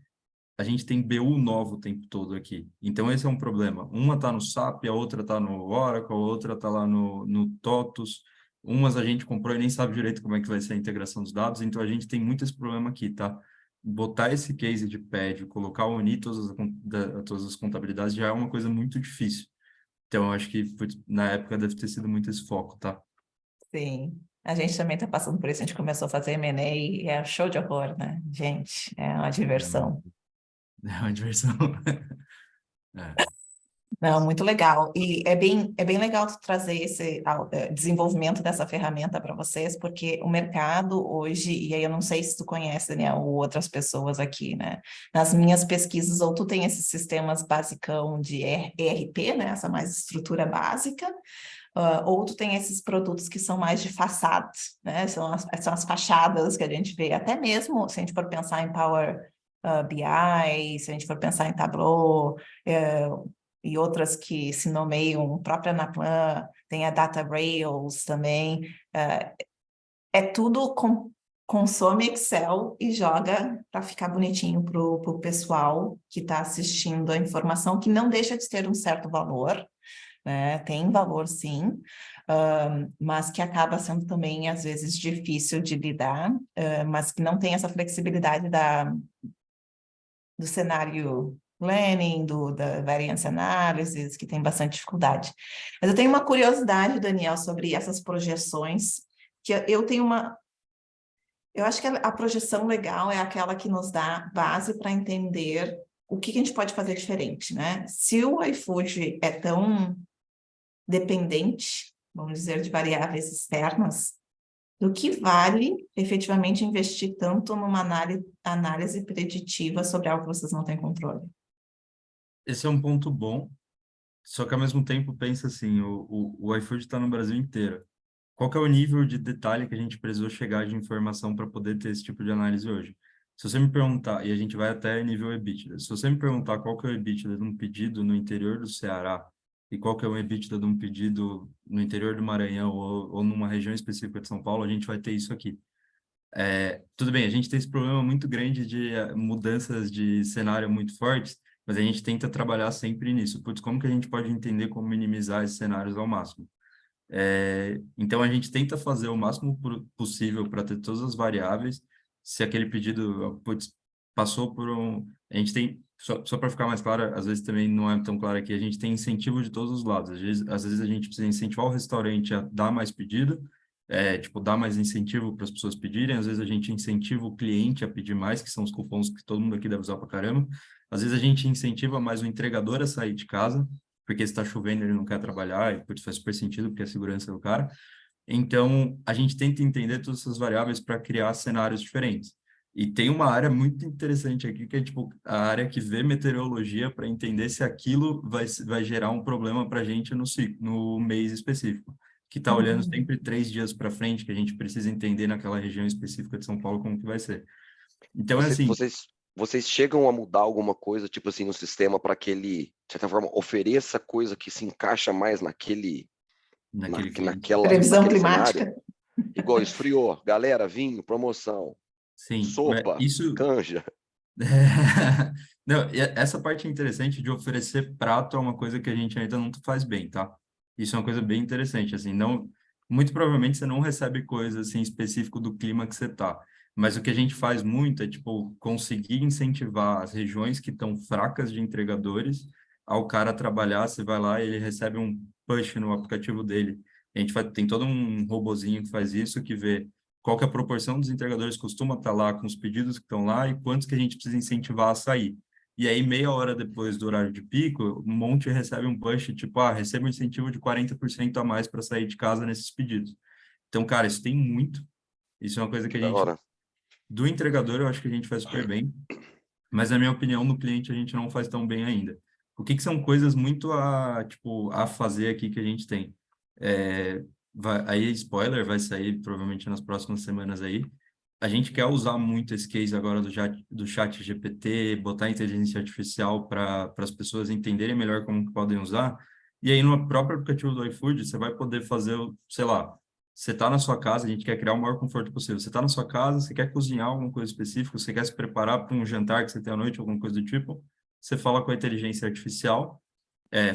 a gente tem BU novo o tempo todo aqui. Então, esse é um problema. Uma está no SAP, a outra está no Oracle, a outra está lá no TOTUS. Umas a gente comprou e nem sabe direito como é que vai ser a integração dos dados. Então, a gente tem muito esse problema aqui, tá? Botar esse case de PED, unir todas as contabilidades já é uma coisa muito difícil. Então, eu acho que na época deve ter sido muito esse foco, tá? Sim. A gente também está passando por isso. A gente começou a fazer M&A e é show de horror, né? Gente, é uma diversão. É uma diversão. Não, muito legal. E é bem legal tu trazer esse desenvolvimento dessa ferramenta para vocês, porque o mercado hoje, e aí eu não sei se tu conhece, Daniel, ou outras pessoas aqui, né? Nas minhas pesquisas, ou tu tem esses sistemas basicão de ERP, né? Essa mais estrutura básica, ou tu tem esses produtos que são mais de façade, né? São as fachadas que a gente vê, até mesmo se a gente for pensar em Power BI, se a gente for pensar em Tableau, e outras que se nomeiam, própria Anaplan, tem a Data Rails também, é tudo consome Excel e joga para ficar bonitinho para o pessoal que está assistindo a informação, que não deixa de ter um certo valor, né? Tem valor sim, mas que acaba sendo também, às vezes, difícil de lidar, mas que não tem essa flexibilidade do cenário planning, da variance analysis, que tem bastante dificuldade. Mas eu tenho uma curiosidade, Daniel, sobre essas projeções, que eu tenho eu acho que a projeção legal é aquela que nos dá base para entender o que a gente pode fazer diferente, né? Se o iFood é tão dependente, vamos dizer, de variáveis externas, do que vale efetivamente investir tanto numa análise preditiva sobre algo que vocês não têm controle? Esse é um ponto bom, só que ao mesmo tempo pensa assim, o iFood está no Brasil inteiro. Qual que é o nível de detalhe que a gente precisou chegar de informação para poder ter esse tipo de análise hoje? Se você me perguntar, e a gente vai até nível EBITDA, se você me perguntar qual que é o EBITDA de um pedido no interior do Ceará e qual que é o EBITDA de um pedido no interior do Maranhão ou numa região específica de São Paulo, a gente vai ter isso aqui. Tudo bem, a gente tem esse problema muito grande de mudanças de cenário muito fortes, mas a gente tenta trabalhar sempre nisso. Putz, como que a gente pode entender como minimizar esses cenários ao máximo? Então, a gente tenta fazer o máximo possível para ter todas as variáveis. Se aquele pedido, putz, passou por a gente tem, só para ficar mais claro, às vezes também não é tão claro aqui, a gente tem incentivo de todos os lados. Às vezes a gente precisa incentivar o restaurante a dar mais pedido, tipo, dar mais incentivo para as pessoas pedirem. Às vezes a gente incentiva o cliente a pedir mais, que são os cupons que todo mundo aqui deve usar para caramba. Às vezes a gente incentiva mais o entregador a sair de casa, porque se está chovendo ele não quer trabalhar, e putz, faz super sentido, porque é a segurança do cara. Então, a gente tenta entender todas essas variáveis para criar cenários diferentes. E tem uma área muito interessante aqui, que é tipo a área que vê meteorologia para entender se aquilo vai gerar um problema para a gente no mês específico, que está olhando sempre 3 dias para frente, que a gente precisa entender naquela região específica de São Paulo como que vai ser. Então, Vocês chegam a mudar alguma coisa, tipo assim, no sistema para que ele, de certa forma, ofereça coisa que se encaixa mais naquela previsão climática? cenário? Igual esfriou, galera, vinho, promoção, sim, sopa, canja. Não, essa parte é interessante de oferecer prato é uma coisa que a gente ainda não faz bem, tá? Isso é uma coisa bem interessante, assim, não, muito provavelmente você não recebe coisa assim específico do clima que você tá, mas o que a gente faz muito é, tipo, conseguir incentivar as regiões que estão fracas de entregadores ao cara trabalhar. Você vai lá e ele recebe um push no aplicativo dele. A gente tem todo um robozinho que faz isso, que vê qual que é a proporção dos entregadores que costuma estar lá com os pedidos que estão lá e quantos que a gente precisa incentivar a sair. E aí, meia hora depois do horário de pico, um monte recebe um push, tipo, recebe um incentivo de 40% a mais para sair de casa nesses pedidos. Então, cara, isso tem muito. Isso é uma coisa que a gente... Do entregador, eu acho que a gente faz super bem, mas, na minha opinião, no cliente a gente não faz tão bem ainda. O que são coisas muito a fazer aqui que a gente tem? Aí, spoiler, vai sair provavelmente nas próximas semanas aí. A gente quer usar muito esse case agora do chat GPT, botar inteligência artificial para as pessoas entenderem melhor como que podem usar. E aí, no próprio aplicativo do iFood, você vai poder fazer, sei lá, você está na sua casa, a gente quer criar o maior conforto possível. Você está na sua casa, você quer cozinhar alguma coisa específica, você quer se preparar para um jantar que você tem à noite, alguma coisa do tipo, você fala com a inteligência artificial,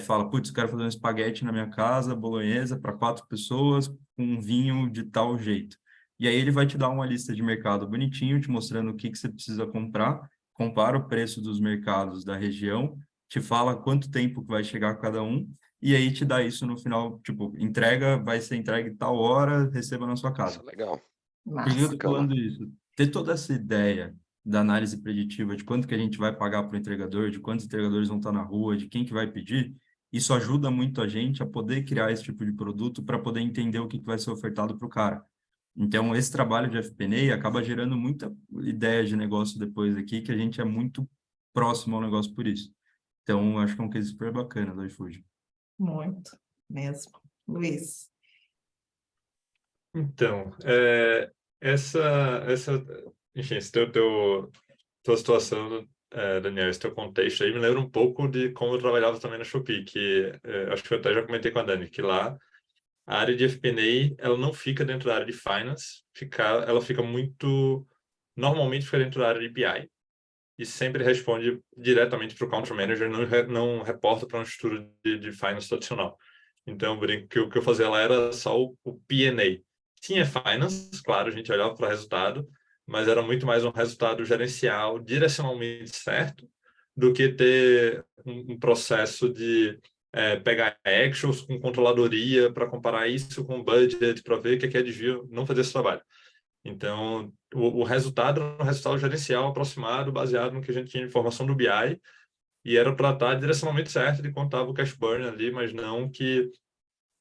fala, putz, quero fazer um espaguete na minha casa, bolonhesa, para 4 pessoas, com um vinho de tal jeito. E aí ele vai te dar uma lista de mercado bonitinho, te mostrando o que você precisa comprar, compara o preço dos mercados da região, te fala quanto tempo que vai chegar cada um, e aí te dá isso no final, tipo, vai ser entregue tal hora, receba na sua casa. Isso é legal. Por que eu tô falando isso? Ter toda essa ideia da análise preditiva, de quanto que a gente vai pagar para o entregador, de quantos entregadores vão estar na rua, de quem que vai pedir, isso ajuda muito a gente a poder criar esse tipo de produto para poder entender o que vai ser ofertado para o cara. Então, esse trabalho de FP&A acaba gerando muita ideia de negócio depois aqui, que a gente é muito próximo ao negócio por isso. Então, acho que é um case super bacana do iFood. Muito, mesmo. Luiz. Então, enfim, tua situação, Daniel, esse teu contexto aí me lembra um pouco de como eu trabalhava também na Shopee, que acho que eu até já comentei com a Dani, que lá a área de FP&A, ela não fica dentro da área de Finance, ela fica normalmente fica dentro da área de BI, e sempre responde diretamente para o Country Manager, não reporta para uma estrutura de Finance tradicional. Então, o que eu fazia lá era só o P&A. Tinha Finance, claro, a gente olhava para o resultado, mas era muito mais um resultado gerencial, direcionalmente certo, do que ter um processo de pegar actuals com controladoria para comparar isso com budget, para ver o que é desvio, não fazer esse trabalho. Então, o resultado era um resultado gerencial aproximado, baseado no que a gente tinha de informação do BI, e era para estar direcionalmente certo de contava o cash burn ali, mas não que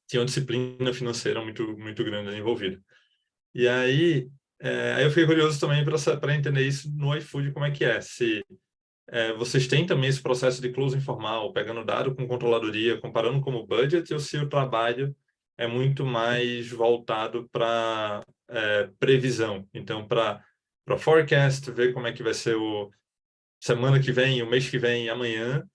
tinha uma disciplina financeira muito, muito grande envolvida. E aí eu fiquei curioso também para entender isso no iFood, como é que é. Se vocês têm também esse processo de close informal, pegando dado com controladoria, comparando como budget, ou se o trabalho é muito mais voltado para previsão. Então, para forecast, ver como é que vai ser o semana que vem, o mês que vem, amanhã,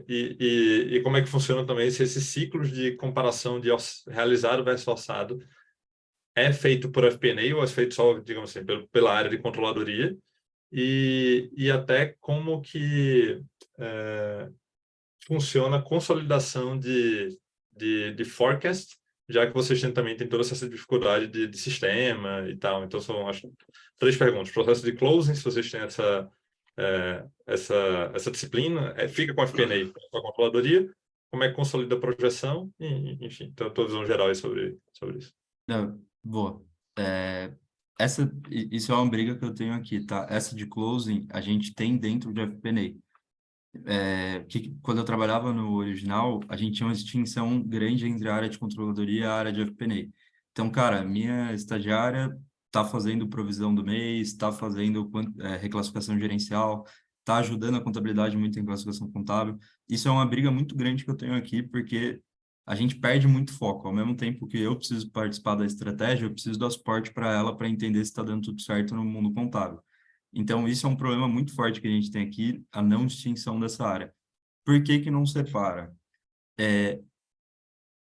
e como é que funciona também esses ciclos de comparação de realizado versus orçado é feito por FP&A ou é feito só, digamos assim, pela área de controladoria, e até como que funciona a consolidação de forecast, já que vocês também têm toda essa dificuldade de sistema e tal. Então, são acho, 3 perguntas. Processo de closing, se vocês têm essa disciplina, fica com a FP&A, com a controladoria, como é que consolida a projeção, enfim, então, a tua visão geral aí sobre isso. Boa. Isso é uma briga que eu tenho aqui, tá? Essa de closing, a gente tem dentro de FP&A. Quando eu trabalhava no original, a gente tinha uma distinção grande entre a área de controladoria e a área de FP&A. Então, cara, minha estagiária está fazendo provisão do mês, está fazendo reclassificação gerencial, está ajudando a contabilidade muito em classificação contábil. Isso é uma briga muito grande que eu tenho aqui, porque a gente perde muito foco. Ao mesmo tempo que eu preciso participar da estratégia, eu preciso dar suporte para ela para entender se está dando tudo certo no mundo contábil. Então, isso é um problema muito forte que a gente tem aqui, a não distinção dessa área. Por que que não separa?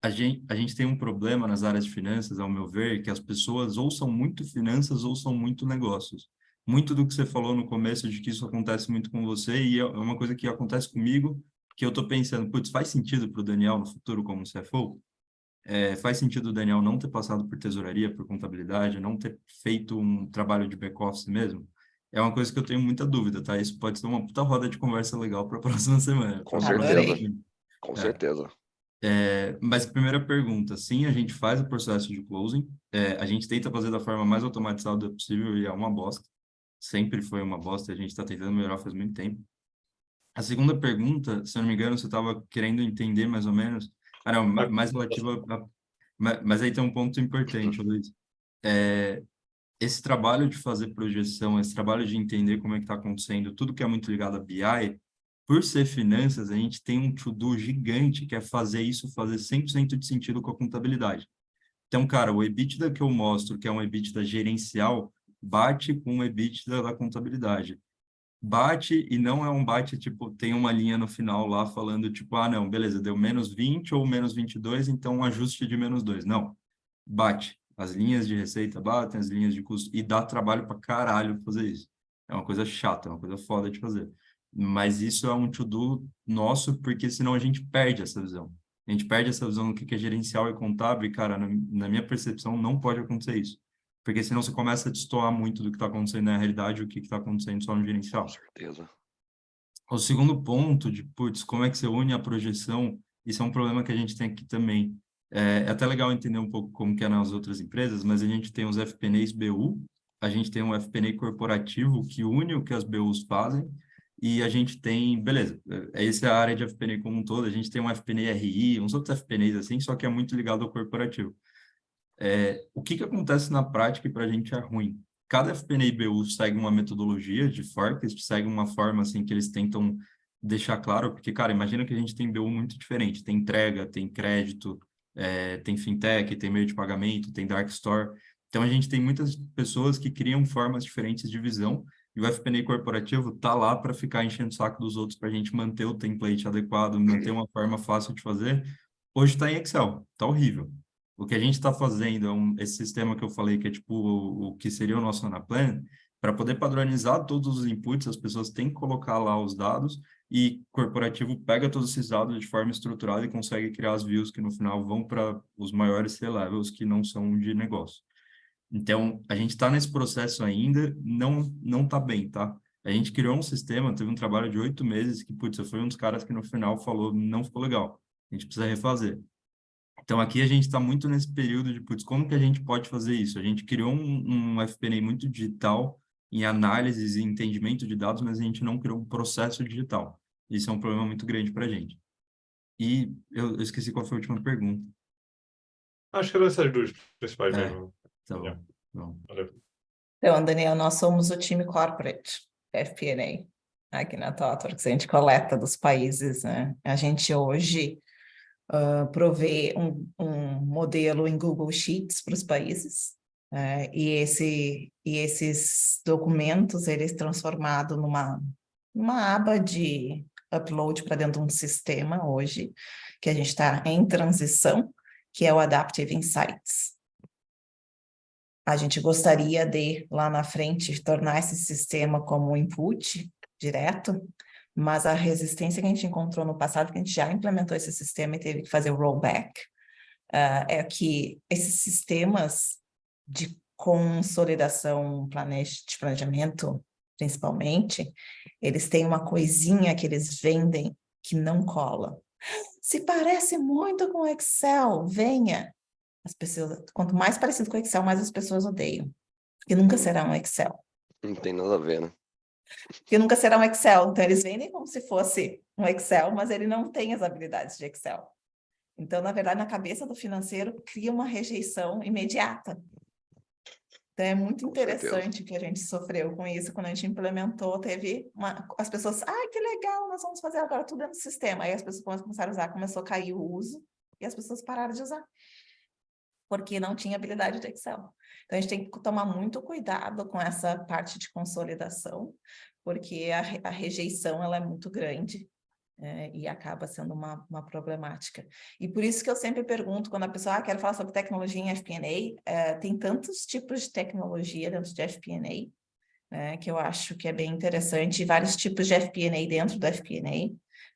A gente tem um problema nas áreas de finanças, ao meu ver, que as pessoas ou são muito finanças ou são muito negócios. Muito do que você falou no começo, de que isso acontece muito com você, e é uma coisa que acontece comigo, que eu estou pensando, putz, faz sentido para o Daniel no futuro como CFO? Faz sentido o Daniel não ter passado por tesouraria, por contabilidade, não ter feito um trabalho de back-office mesmo? É uma coisa que eu tenho muita dúvida, tá? Isso pode ser uma puta roda de conversa legal para a próxima semana. Com certeza. Com certeza. Mas primeira pergunta, sim, a gente faz o processo de closing, a gente tenta fazer da forma mais automatizada possível e é uma bosta. Sempre foi uma bosta e a gente está tentando melhorar faz muito tempo. A segunda pergunta, se eu não me engano, você estava querendo entender mais ou menos... não, mais relativa a... Mas aí tem um ponto importante, Luiz. Esse trabalho de fazer projeção, esse trabalho de entender como é que está acontecendo, tudo que é muito ligado a BI, por ser finanças, a gente tem um to-do gigante que é fazer isso fazer 100% de sentido com a contabilidade. Então, cara, o EBITDA que eu mostro, que é um EBITDA gerencial, bate com o EBITDA da contabilidade. Bate e não é um bate, tipo, tem uma linha no final lá falando, tipo, não, beleza, deu menos 20 ou menos 22, então um ajuste de menos 2. Não, bate. As linhas de receita batem, as linhas de custo, e dá trabalho pra caralho fazer isso. É uma coisa chata, é uma coisa foda de fazer. Mas isso é um to-do nosso, porque senão a gente perde essa visão. A gente perde essa visão do que é gerencial e contábil, e, cara, na minha percepção, não pode acontecer isso. Porque senão você começa a destoar muito do que está acontecendo na realidade e o que está acontecendo só no gerencial. Com certeza. O segundo ponto de, putz, como é que você une a projeção, isso é um problema que a gente tem aqui também. É até legal entender um pouco como que é nas outras empresas, mas a gente tem os FP&As BU, a gente tem um FP&A corporativo que une o que as BUs fazem, e a gente tem, beleza, essa é a área de FP&A como um todo, a gente tem um FP&A RI, uns outros FP&As assim, só que é muito ligado ao corporativo. O que acontece na prática e para a gente é ruim? Cada FP&A BU segue uma metodologia de forecast, segue uma forma assim que eles tentam deixar claro, porque, cara, imagina que a gente tem BU muito diferente, tem entrega, tem crédito, tem fintech, tem meio de pagamento, tem dark store. Então, a gente tem muitas pessoas que criam formas diferentes de visão, e o FP&A corporativo está lá para ficar enchendo o saco dos outros, para a gente manter o template adequado, manter uma forma fácil de fazer. Hoje está em Excel, está horrível. O que a gente está fazendo é esse sistema que eu falei, que é tipo o que seria o nosso Anaplan, para poder padronizar todos os inputs, as pessoas têm que colocar lá os dados, e corporativo pega todos esses dados de forma estruturada e consegue criar as views que no final vão para os maiores C-levels que não são de negócio. Então, a gente está nesse processo ainda, não está bem, tá? A gente criou um sistema, teve um trabalho de 8 meses que, putz, eu fui um dos caras que no final falou, não ficou legal, a gente precisa refazer. Então, aqui a gente está muito nesse período de, putz, como que a gente pode fazer isso? A gente criou um FP&A muito digital em análises e entendimento de dados, mas a gente não criou um processo digital. Isso é um problema muito grande para a gente. E eu esqueci qual foi a última pergunta. Acho que eram essas duas principais mesmo. Tá bom. Valeu. Então, Daniel, nós somos o time corporate FP&A aqui na ThoughtWorks, a gente coleta dos países, né? A gente hoje provê um modelo em Google Sheets para os países, e esses documentos, eles transformados numa aba de upload para dentro de um sistema hoje, que a gente está em transição, que é o Adaptive Insights. A gente gostaria de, lá na frente, tornar esse sistema como um input direto, mas a resistência que a gente encontrou no passado, que a gente já implementou esse sistema e teve que fazer o rollback, é que esses sistemas de consolidação de planejamento, principalmente, eles têm uma coisinha que eles vendem que não cola. Se parece muito com Excel, venha. As pessoas, quanto mais parecido com o Excel, mais as pessoas odeiam. Porque nunca será um Excel. Não tem nada a ver, né? Porque nunca será um Excel. Então, eles vendem como se fosse um Excel, mas ele não tem as habilidades de Excel. Então, na verdade, na cabeça do financeiro, cria uma rejeição imediata. Então, é muito interessante que a gente sofreu com isso. Quando a gente implementou, as pessoas, que legal, nós vamos fazer agora tudo dentro do sistema. Aí as pessoas começaram a usar, começou a cair o uso, e as pessoas pararam de usar, porque não tinha habilidade de Excel. Então, a gente tem que tomar muito cuidado com essa parte de consolidação, porque a rejeição ela é muito grande, e acaba sendo uma problemática. E por isso que eu sempre pergunto, quando a pessoa quer falar sobre tecnologia em FP&A, tem tantos tipos de tecnologia dentro de FP&A, que eu acho que é bem interessante, e vários tipos de FP&A dentro do FP&A.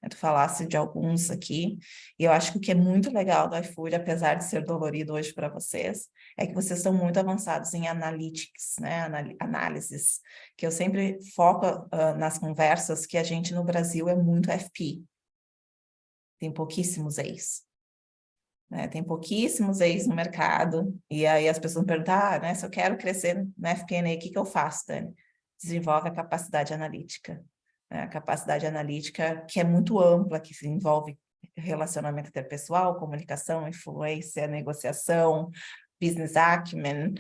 Tu falasse de alguns aqui, e eu acho que o que é muito legal do iFood, apesar de ser dolorido hoje para vocês, é que vocês estão muito avançados em analytics, né? Análises, que eu sempre foco nas conversas que a gente no Brasil é muito FP. Tem pouquíssimos E's. Né? Tem pouquíssimos E's no mercado, e aí as pessoas perguntam, né, se eu quero crescer na FP&A, o que eu faço, Dani? Desenvolve a capacidade analítica. A capacidade analítica que é muito ampla, que se envolve relacionamento interpessoal, comunicação, influência, negociação, business acumen,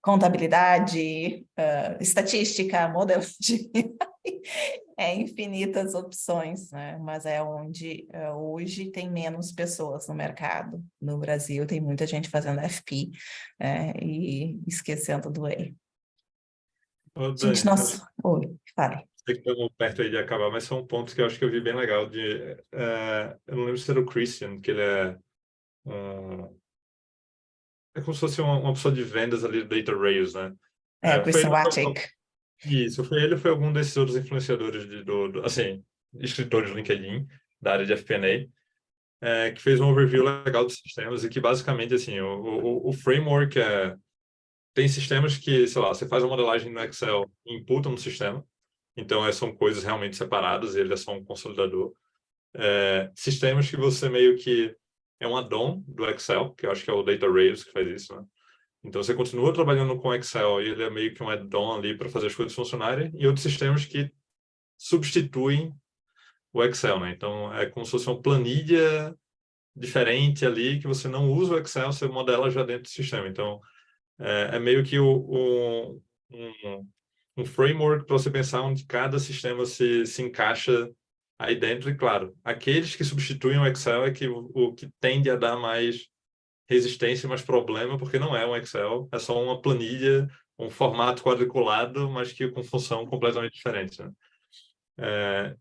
contabilidade, estatística, modelagem, infinitas opções, né? Mas é onde hoje tem menos pessoas no mercado. No Brasil tem muita gente fazendo FP, e esquecendo do E. Gente, nossa... Oi, fale. Sei que estamos perto aí de acabar, mas são pontos que eu acho que eu vi bem legal. Eu não lembro se era o Christian, que ele é como se fosse uma pessoa de vendas ali do Data Rails, né? Christian Wachik. Isso, foi ele ou foi algum desses outros influenciadores, assim, escritores do LinkedIn, da área de FP&A, que fez um overview legal dos sistemas e que basicamente, assim, o framework tem sistemas que, sei lá, você faz uma modelagem no Excel e imputa no sistema. Então, são coisas realmente separadas, ele é só um consolidador. Sistemas que você meio que é um add-on do Excel, que eu acho que é o Data Rails que faz isso, né? Então, você continua trabalhando com Excel e ele é meio que um add-on ali para fazer as coisas funcionarem, e outros sistemas que substituem o Excel, né? Então, é como se fosse uma planilha diferente ali, que você não usa o Excel, você modela já dentro do sistema. Então, é meio que um framework para você pensar onde cada sistema se encaixa aí dentro, e claro, aqueles que substituem o Excel é que o que tende a dar mais resistência, mais problema, porque não é um Excel, é só uma planilha, um formato quadriculado, mas que com função completamente diferente, né?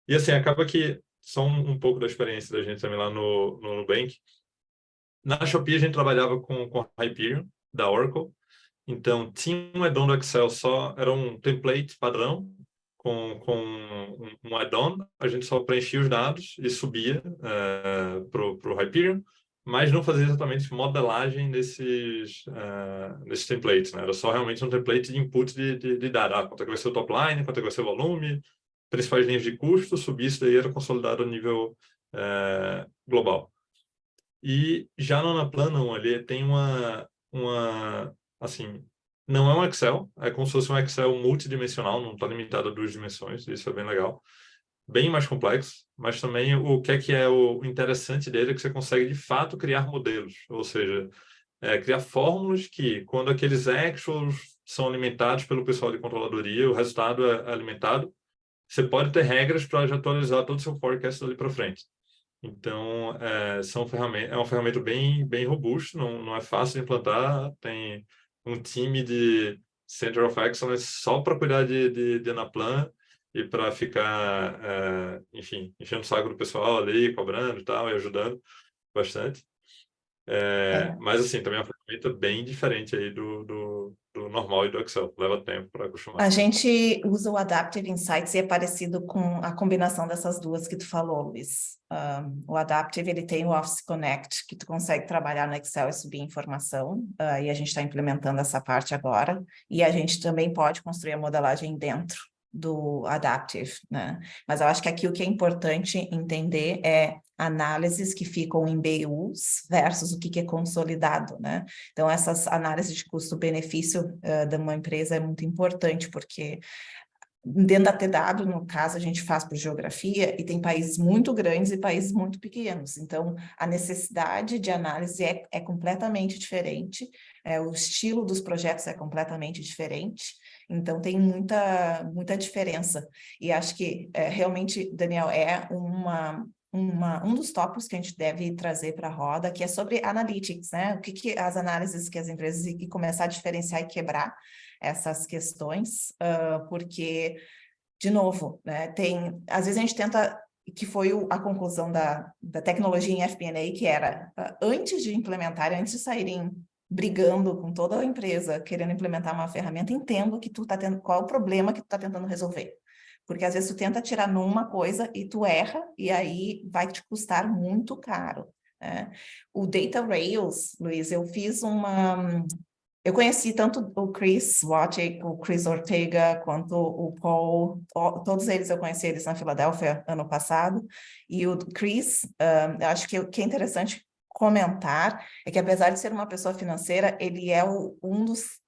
E assim, acaba que, só um pouco da experiência da gente também lá no Nubank, na Shopee a gente trabalhava com Hyperion, da Oracle, então tinha um add-on do Excel só, era um template padrão, com um add-on, a gente só preenchia os dados e subia para o Hyperion, mas não fazia exatamente modelagem desses templates, né? Era só realmente um template de input de dados. Quanto é que vai ser o top line, quanto é que vai ser o volume, principais linhas de custo, subir isso daí era consolidado a nível global. E já no Anaplan, ali tem assim, não é um Excel, é como se fosse um Excel multidimensional, não está limitado a 2 dimensões, isso é bem legal. Bem mais complexo, mas também o que é o interessante dele é que você consegue, de fato, criar modelos, ou seja, criar fórmulas que, quando aqueles actuals são alimentados pelo pessoal de controladoria, o resultado é alimentado, você pode ter regras para já atualizar todo o seu forecast ali para frente. Então, é uma ferramenta bem robusta, não é fácil de implantar, tem um time de Center of Excellence só para cuidar de Anaplan e para ficar, enfim, enchendo o saco do pessoal ali, cobrando e tal, e ajudando bastante. Mas, assim, também é uma ferramenta bem diferente aí do normal e do Excel. Leva tempo para acostumar. A gente usa o Adaptive Insights e é parecido com a combinação dessas duas que tu falou, Luiz. O Adaptive, ele tem o Office Connect, que tu consegue trabalhar no Excel e subir informação, e a gente está implementando essa parte agora, e a gente também pode construir a modelagem dentro do Adaptive, né? Mas eu acho que aqui o que é importante entender é análises que ficam em BUs versus o que é consolidado, né? Então, essas análises de custo-benefício de uma empresa é muito importante, porque dentro da TW, no caso, a gente faz por geografia e tem países muito grandes e países muito pequenos. Então, a necessidade de análise é completamente diferente, o estilo dos projetos é completamente diferente. Então, tem muita diferença. E acho que, realmente, Daniel, um dos tópicos que a gente deve trazer para a roda, que é sobre analytics, né? O que as análises que as empresas e começar a diferenciar e quebrar essas questões, porque, de novo, né, às vezes a gente tenta, que foi a conclusão da tecnologia em FP&A, que era, antes de implementar, antes de saírem brigando com toda a empresa, querendo implementar uma ferramenta, entendo que qual é o problema que tu está tentando resolver. Porque às vezes tu tenta tirar numa coisa e tu erra, e aí vai te custar muito caro, né? O Data Rails, Luiz, eu conheci tanto o Chris Wojcik, o Chris Ortega, quanto o Paul, todos eles eu conheci eles na Filadélfia ano passado, e o Chris, eu acho que o que é interessante comentar é que, apesar de ser uma pessoa financeira, ele é um dos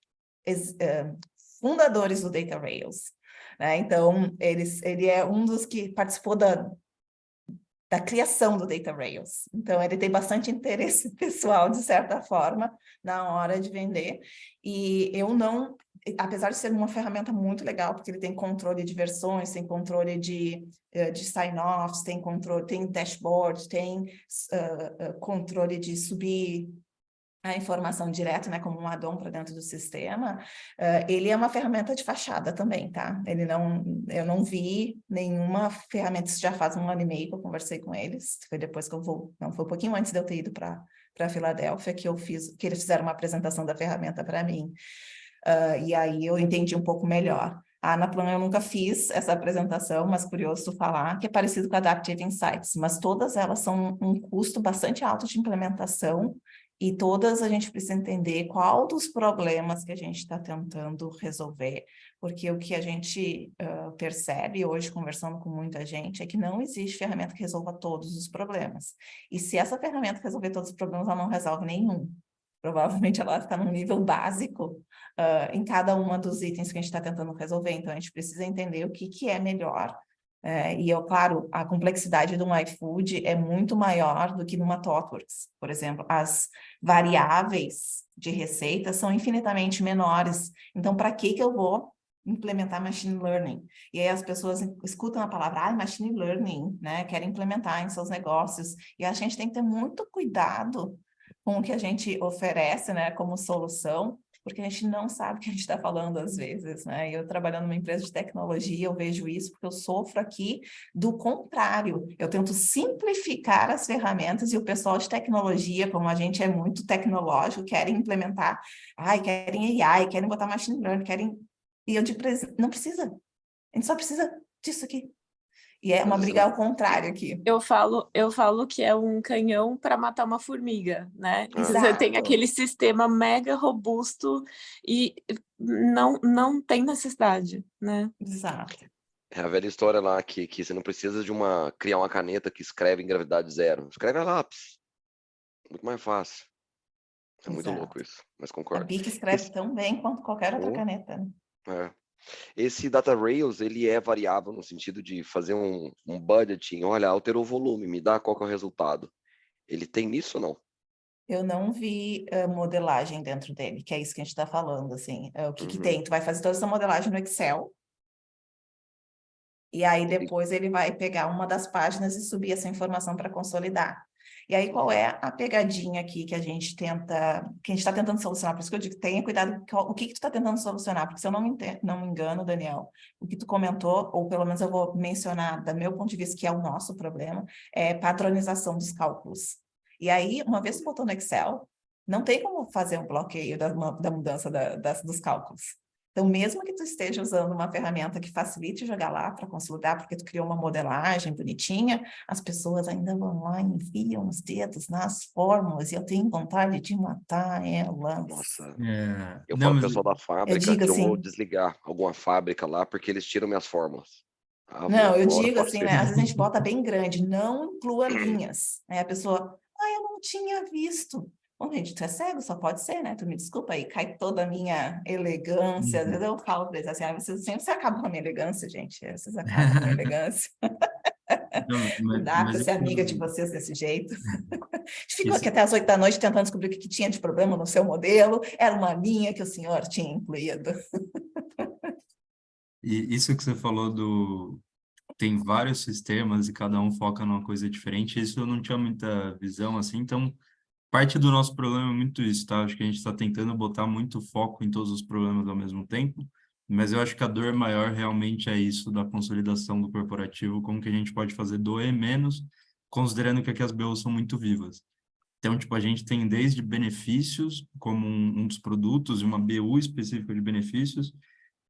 fundadores do Data Rails, né? Então, ele é um dos que participou da criação do Data Rails. Então, ele tem bastante interesse pessoal, de certa forma, na hora de vender. E eu não, apesar de ser uma ferramenta muito legal, porque ele tem controle de versões, tem controle de sign-offs, tem dashboard, tem controle de subir a informação direto, né, como um add-on para dentro do sistema, ele é uma ferramenta de fachada também, tá? Eu não vi nenhuma ferramenta, isso já faz 1 ano e meio que eu conversei com eles, foi depois que não, foi um pouquinho antes de eu ter ido para a Filadélfia, que eles fizeram uma apresentação da ferramenta para mim, e aí eu entendi um pouco melhor. A Anaplan eu nunca fiz essa apresentação, mas curioso falar que é parecido com a Adaptive Insights, mas todas elas são um custo bastante alto de implementação, e todas a gente precisa entender qual dos problemas que a gente está tentando resolver, porque o que a gente percebe hoje, conversando com muita gente, é que não existe ferramenta que resolva todos os problemas. E se essa ferramenta resolver todos os problemas, ela não resolve nenhum. Provavelmente ela está num nível básico em cada uma dos itens que a gente está tentando resolver. Então, a gente precisa entender o que é melhor. Claro, a complexidade de um iFood é muito maior do que numa ThoughtWorks. Por exemplo, as variáveis de receita são infinitamente menores. Então, para que eu vou implementar machine learning. E aí as pessoas escutam a palavra machine learning, né? Querem implementar em seus negócios. E a gente tem que ter muito cuidado com o que a gente oferece, né, como solução, porque a gente não sabe o que a gente está falando às vezes, né? Eu trabalhando numa empresa de tecnologia, eu vejo isso porque eu sofro aqui do contrário. Eu tento simplificar as ferramentas e o pessoal de tecnologia, como a gente é muito tecnológico, querem implementar, querem AI, querem botar machine learning, querem... E eu digo, não precisa. A gente só precisa disso aqui. E é uma briga ao contrário aqui. Eu falo que é um canhão para matar uma formiga, né? Você tem aquele sistema mega robusto e não tem necessidade, né? Exato. É a velha história lá que você não precisa de criar uma caneta que escreve em gravidade zero. Escreve a lápis. Muito mais fácil. É muito louco isso, mas A concordo. Bic escreve tão bem quanto qualquer outra caneta, né? Esse Data Rails, ele é variável no sentido de fazer um budgeting. Olha, alterou o volume, me dá qual que é o resultado. Ele tem isso ou não? Eu não vi modelagem dentro dele, que é isso que a gente está falando, assim. O que tem? Tu vai fazer toda essa modelagem no Excel, e aí depois ele vai pegar uma das páginas e subir essa informação para consolidar. E aí, qual é a pegadinha aqui que a gente está tentando solucionar? Por isso que eu digo, tenha cuidado com o que tu está tentando solucionar, porque se eu não me engano, Daniel, o que tu comentou, ou pelo menos eu vou mencionar, do meu ponto de vista, que é o nosso problema, é padronização dos cálculos. E aí, uma vez que botou no Excel, não tem como fazer um bloqueio da mudança dos cálculos. Então, mesmo que tu esteja usando uma ferramenta que facilite jogar lá para consolidar, porque tu criou uma modelagem bonitinha, as pessoas ainda vão lá e enfiam os dedos nas fórmulas e eu tenho vontade de matar elas. Nossa, É, eu não, falo pro mas pessoal da fábrica digo que eu vou assim, desligar alguma fábrica lá porque eles tiram minhas fórmulas. não, eu Fora, digo pode assim, ser. né? Às vezes a gente bota bem grande, não inclua linhas. Aí a pessoa, eu não tinha visto. Bom, gente, tu é cego, só pode ser, né? Tu me desculpa aí, cai toda a minha elegância. Às vezes eu falo para eles assim, vocês sempre acabam com a minha elegância, gente. Vocês acabam com a minha elegância. Não, Não dá para ser amiga de vocês desse jeito. A gente ficou aqui até as 8 da noite tentando descobrir o que tinha de problema no seu modelo. Era uma linha que o senhor tinha incluído. E isso que você falou tem vários sistemas e cada um foca numa coisa diferente, isso eu não tinha muita visão, assim, então parte do nosso problema é muito isso, tá? Acho que a gente está tentando botar muito foco em todos os problemas ao mesmo tempo, mas eu acho que a dor maior realmente é isso da consolidação do corporativo, como que a gente pode fazer doer menos, considerando que aqui as BOs são muito vivas. Então, tipo, a gente tem desde benefícios, como um dos produtos, e uma BU específica de benefícios,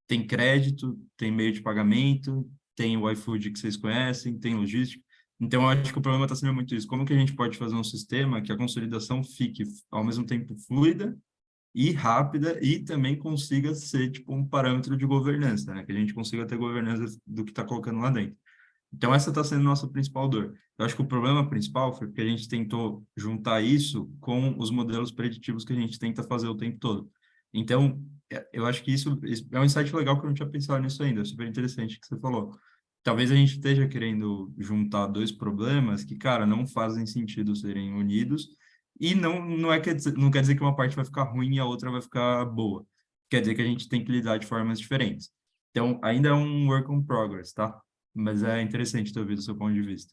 tem crédito, tem meio de pagamento, tem o iFood que vocês conhecem, tem logística. Então, eu acho que o problema está sendo muito isso. Como que a gente pode fazer um sistema que a consolidação fique, ao mesmo tempo, fluida e rápida e também consiga ser, tipo, um parâmetro de governança, né? Que a gente consiga ter governança do que está colocando lá dentro. Então, essa está sendo a nossa principal dor. Eu acho que o problema principal foi porque a gente tentou juntar isso com os modelos preditivos que a gente tenta fazer o tempo todo. Então, eu acho que isso é um insight legal que eu não tinha pensado nisso ainda. É super interessante o que você falou. Talvez a gente esteja querendo juntar dois problemas que, cara, não fazem sentido serem unidos e não quer dizer que uma parte vai ficar ruim e a outra vai ficar boa. Quer dizer que a gente tem que lidar de formas diferentes. Então, ainda é um work in progress, tá? Mas é interessante ter ouvido o seu ponto de vista.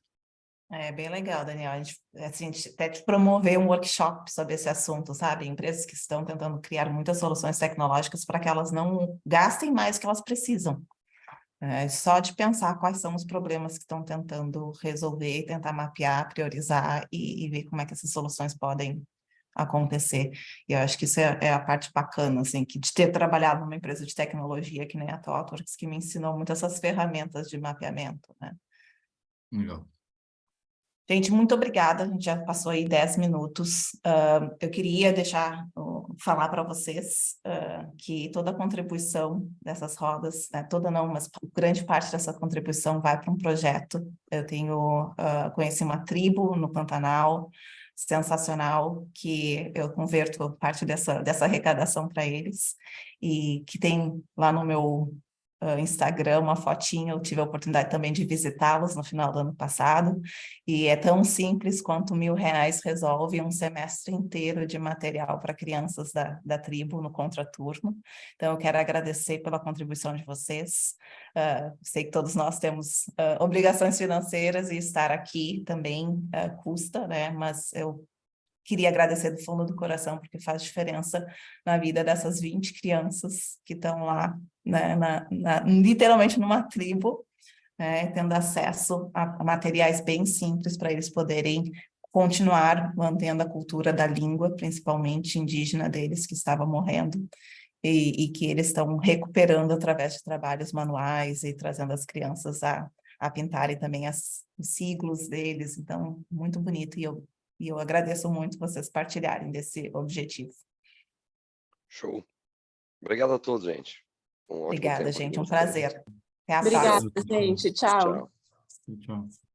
É bem legal, Daniel. A gente até te promover um workshop sobre esse assunto, sabe? Empresas que estão tentando criar muitas soluções tecnológicas para que elas não gastem mais do que elas precisam. Só de pensar quais são os problemas que estão tentando resolver, tentar mapear, priorizar e ver como é que essas soluções podem acontecer. E eu acho que isso é a parte bacana, assim, de ter trabalhado numa empresa de tecnologia que nem a ThoughtWorks, que me ensinou muito essas ferramentas de mapeamento, né? Legal. Gente, muito obrigada, a gente já passou aí 10 minutos. Eu queria falar para vocês que toda a contribuição dessas rodas, né, toda não, mas grande parte dessa contribuição vai para um projeto. Eu conheci uma tribo no Pantanal, sensacional, que eu converto parte dessa arrecadação para eles, e que tem lá no meu Instagram uma fotinha, eu tive a oportunidade também de visitá-los no final do ano passado, e é tão simples quanto R$ 1.000 resolve um semestre inteiro de material para crianças da tribo no contraturno. Então, eu quero agradecer pela contribuição de vocês. Sei que todos nós temos obrigações financeiras e estar aqui também custa, né? Mas eu queria agradecer do fundo do coração, porque faz diferença na vida dessas 20 crianças que estão lá, né, literalmente numa tribo, né, tendo acesso a materiais bem simples para eles poderem continuar mantendo a cultura da língua, principalmente indígena deles, que estava morrendo, e que eles estão recuperando através de trabalhos manuais e trazendo as crianças a pintarem também os siglos deles. Então, muito bonito, e eu agradeço muito vocês partilharem desse objetivo. Show. Obrigado a todos, gente. Um ótimo Obrigada, tempo aqui gente. com Um vocês. prazer. Até a Obrigada, próxima. gente. Tchau. Tchau. Tchau.